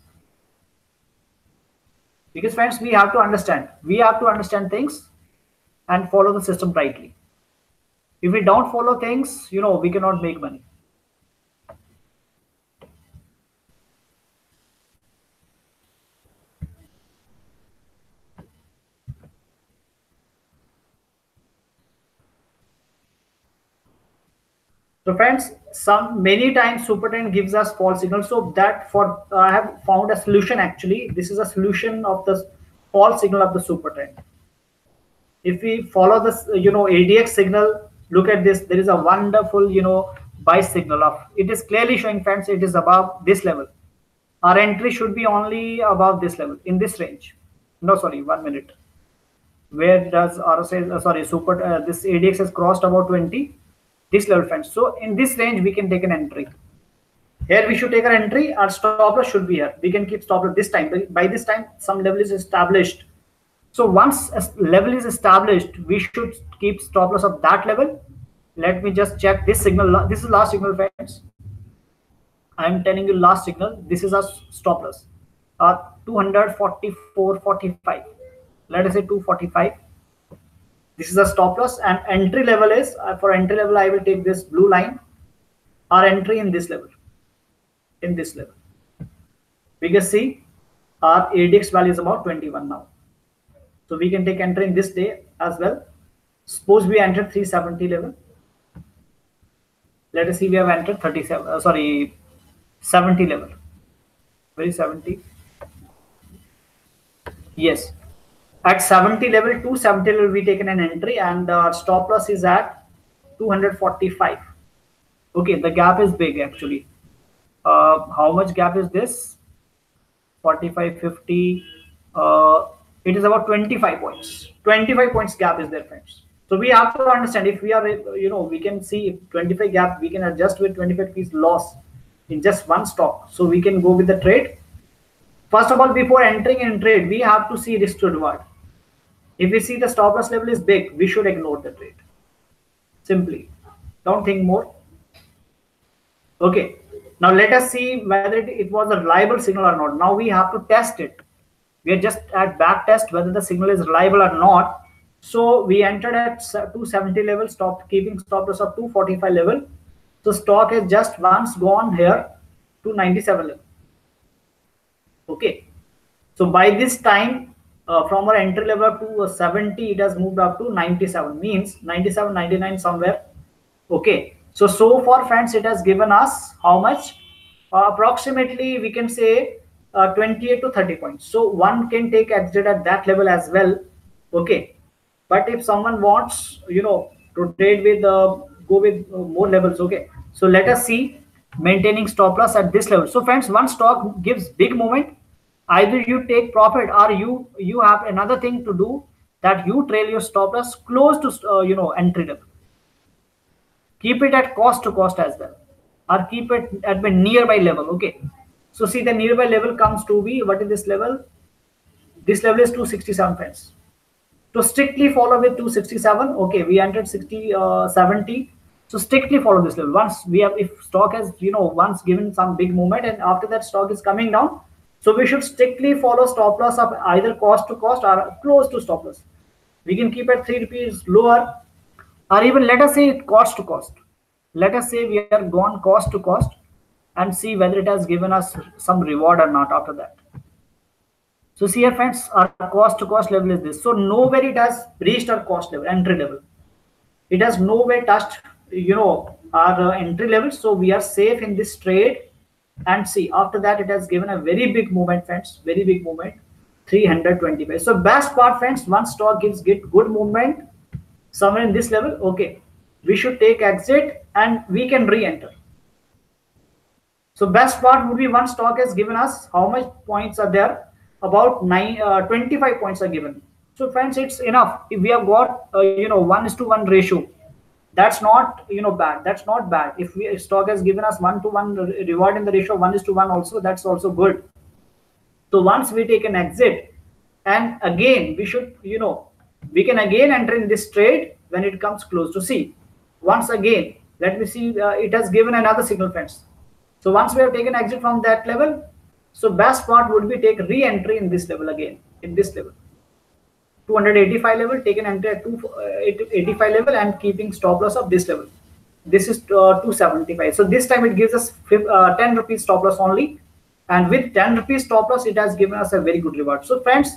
Speaker 1: Because friends, we have to understand things and follow the system rightly. If we don't follow things, we cannot make money. So friends, many times super trend gives us false signals. So that I have found a solution. Actually, this is a solution of the false signal of the super trend. If we follow this, ADX signal, look at this. There is a wonderful, buy signal of. It is clearly showing, friends, it is above this level. Our entry should be only above this level, in this range. No, sorry, 1 minute. Where does RSI, sorry, super, this ADX has crossed about 20, this level, friends. So in this range, we can take an entry. Here we should take an entry. Our stop loss should be here. We can keep stop loss this time. By this time, some level is established. So once a level is established, we should keep stop loss of that level. Let me just check this signal. This is last signal, friends. I'm telling you last signal. This is a stop loss. 244.45. Let us say 245. This is a stop loss, and entry level is for entry level. I will take this blue line. Our entry in this level. In this level, we can see our ADX value is about 21 now. So we can take entry in this day as well. Suppose we entered 370 level. Let us see, we have entered 37, 70 level. Very 70. Yes. At 70 level, 270 level, we taken an entry, and our stop loss is at 245. Okay, the gap is big actually. How much gap is this? 45, 50. It is about 25 points. 25 points gap is there, friends. So we have to understand, if we are, we can see 25 gap, we can adjust with 25 piece loss in just one stock. So we can go with the trade. First of all, before entering in trade, we have to see risk to reward. If we see the stop loss level is big, we should ignore the trade. Simply. Don't think more. Okay. Now let us see whether it was a reliable signal or not. Now we have to test it. We are just at back test whether the signal is reliable or not. So we entered at 270 level, keeping stop loss of 245 level. So stock has just once gone here to 97 level. Okay. So by this time, from our entry level to 70, it has moved up to 97. Means 97, 99 somewhere. Okay. So far, friends, it has given us how much? Approximately, we can say 28 to 30 points. So one can take exit at that level as well. Okay. But if someone wants, to trade with, go with more levels. Okay. So let us see maintaining stop loss at this level. So friends, one stock gives big movement. Either you take profit, or you have another thing to do, that you trail your stop loss close to entry level. Keep it at cost to cost as well, or keep it at the nearby level. Okay. So see, the nearby level comes to be, what is this level? This level is 267, friends. To strictly follow with 267. Okay, we entered 70. So strictly follow this level. Once we have, if stock has once given some big movement, and after that stock is coming down, so we should strictly follow stop loss of either cost to cost or close to stop loss. We can keep at 3 rupees lower, or even let us say cost to cost. Let us say we are gone cost to cost, and see whether it has given us some reward or not after that. So see here, friends, our cost to cost level is this. So nowhere it has reached our cost level, entry level. It has nowhere touched, our entry level. So we are safe in this trade. And see, after that, it has given a very big movement, friends, very big movement, 325. So best part, friends, once stock get good movement somewhere in this level, okay, we should take exit and we can re-enter. So best part would be, one stock has given us how much points are there? About 25 points are given. So friends, it's enough. If we have got 1:1 ratio, that's not bad. That's not bad. If stock has given us 1:1 reward in the ratio 1:1 also, that's also good. So once we take an exit, and again we should we can again enter in this trade when it comes close to see. Once again, let me see, it has given another signal, friends. So once we have taken exit from that level, so best part would be take re-entry in this level again, in this level. 285 level, taken entry at 285 level, and keeping stop loss of this level. This is 275. So this time it gives us 10 rupees stop loss only. And with 10 rupees stop loss, it has given us a very good reward. So friends,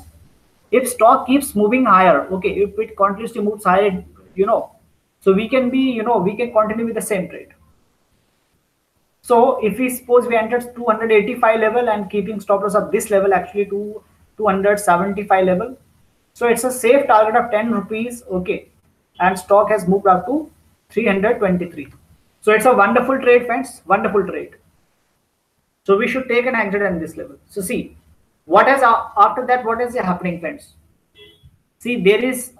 Speaker 1: if stock keeps moving higher, okay, if it continuously moves higher, so we can be, we can continue with the same trade. So if we suppose we entered 285 level and keeping stop loss of this level actually to 275 level. So it's a safe target of 10 rupees. Okay. And stock has moved up to 323. So it's a wonderful trade, friends. Wonderful trade. So we should take an exit at this level. So see, what is after that? What is happening, friends? See, there is,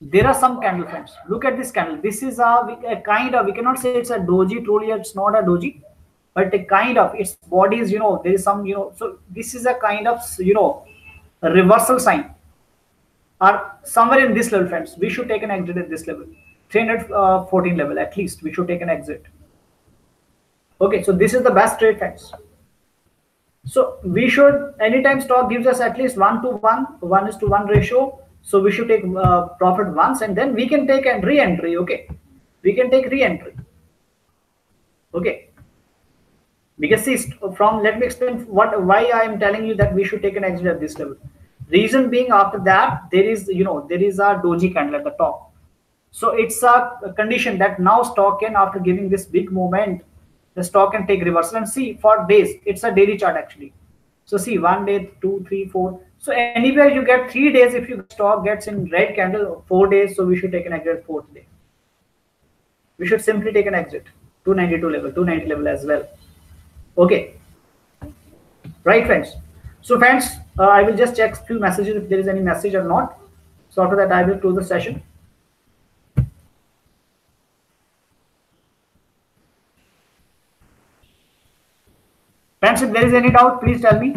Speaker 1: there are some candle, friends. Look at this candle. This is a kind of, we cannot say it's a doji. Truly, it's not a doji, but a kind of, its body is, there is some, so this is a kind of, a reversal sign, or somewhere in this level, friends. We should take an exit at this level, 314 level at least. We should take an exit. Okay, so this is the best trade, friends. So we should, anytime stock gives us at least 1 to 1, 1:1 ratio. So we should take profit once, and then we can take a re-entry. Okay, we can take re-entry. Okay, because see, from, let me explain why I am telling you that we should take an exit at this level. Reason being, after that there is, there is a doji candle at the top. So it's a condition that now stock can, after giving this big movement, the stock can take reversal. And see, for days, it's a daily chart actually. So see, 1 day, 2, 3, 4. So anywhere you get 3 days, if your stock gets in red candle, 4 days, so we should take an exit 4th day. We should simply take an exit, 292 level, 290 level as well. Okay, right, friends. So friends, I will just check few messages if there is any message or not. So after that, I will close the session. Friends, if there is any doubt, please tell me.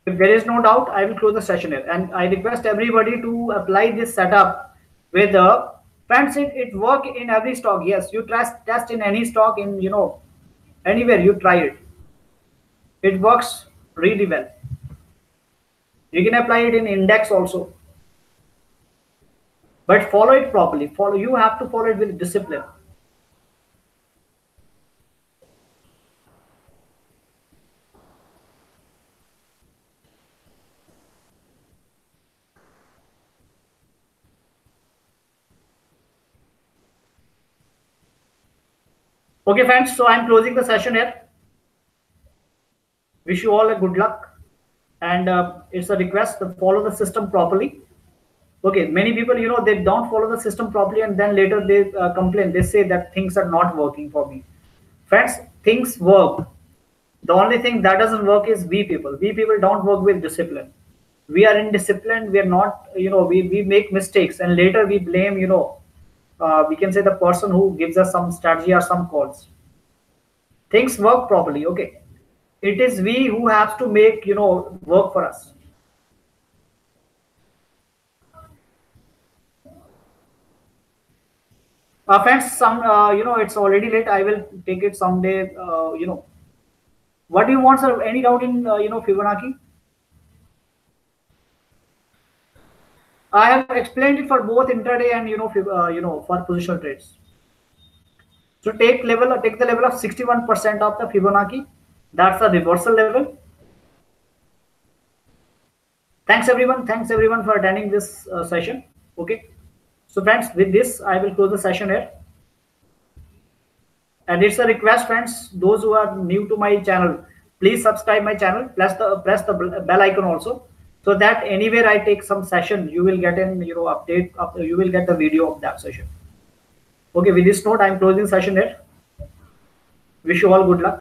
Speaker 1: If there is no doubt, I will close the session here. And I request everybody to apply this setup with the, friends, it work in every stock. Yes, you test in any stock, in, anywhere you try it. It works really well. You can apply it in index also. But follow it properly. You have to follow it with discipline. Okay, friends, so I'm closing the session here. Wish you all a good luck. And it's a request to follow the system properly. Okay, many people, they don't follow the system properly, and then later they complain. They say that things are not working for me. Friends, things work. The only thing that doesn't work is we people. We people don't work with discipline. We are indisciplined. We are not, we make mistakes, and later we blame, we can say the person who gives us some strategy or some calls. Things work properly. Okay, it is we who have to make, work for us. Friends, it's already late. I will take it someday. What do you want, sir? Any doubt in, Fibonacci? I have explained it for both intraday and, for positional trades. So take the level of 61% of the Fibonacci. That's the reversal level. Thanks everyone. Thanks everyone for attending this session. Okay. So friends, with this, I will close the session here. And it's a request, friends, those who are new to my channel, please subscribe my channel, press the bell icon also, so that anywhere I take some session, you will get an, update, you will get the video of that session. Okay, with this note, I'm closing session here. Wish you all good luck.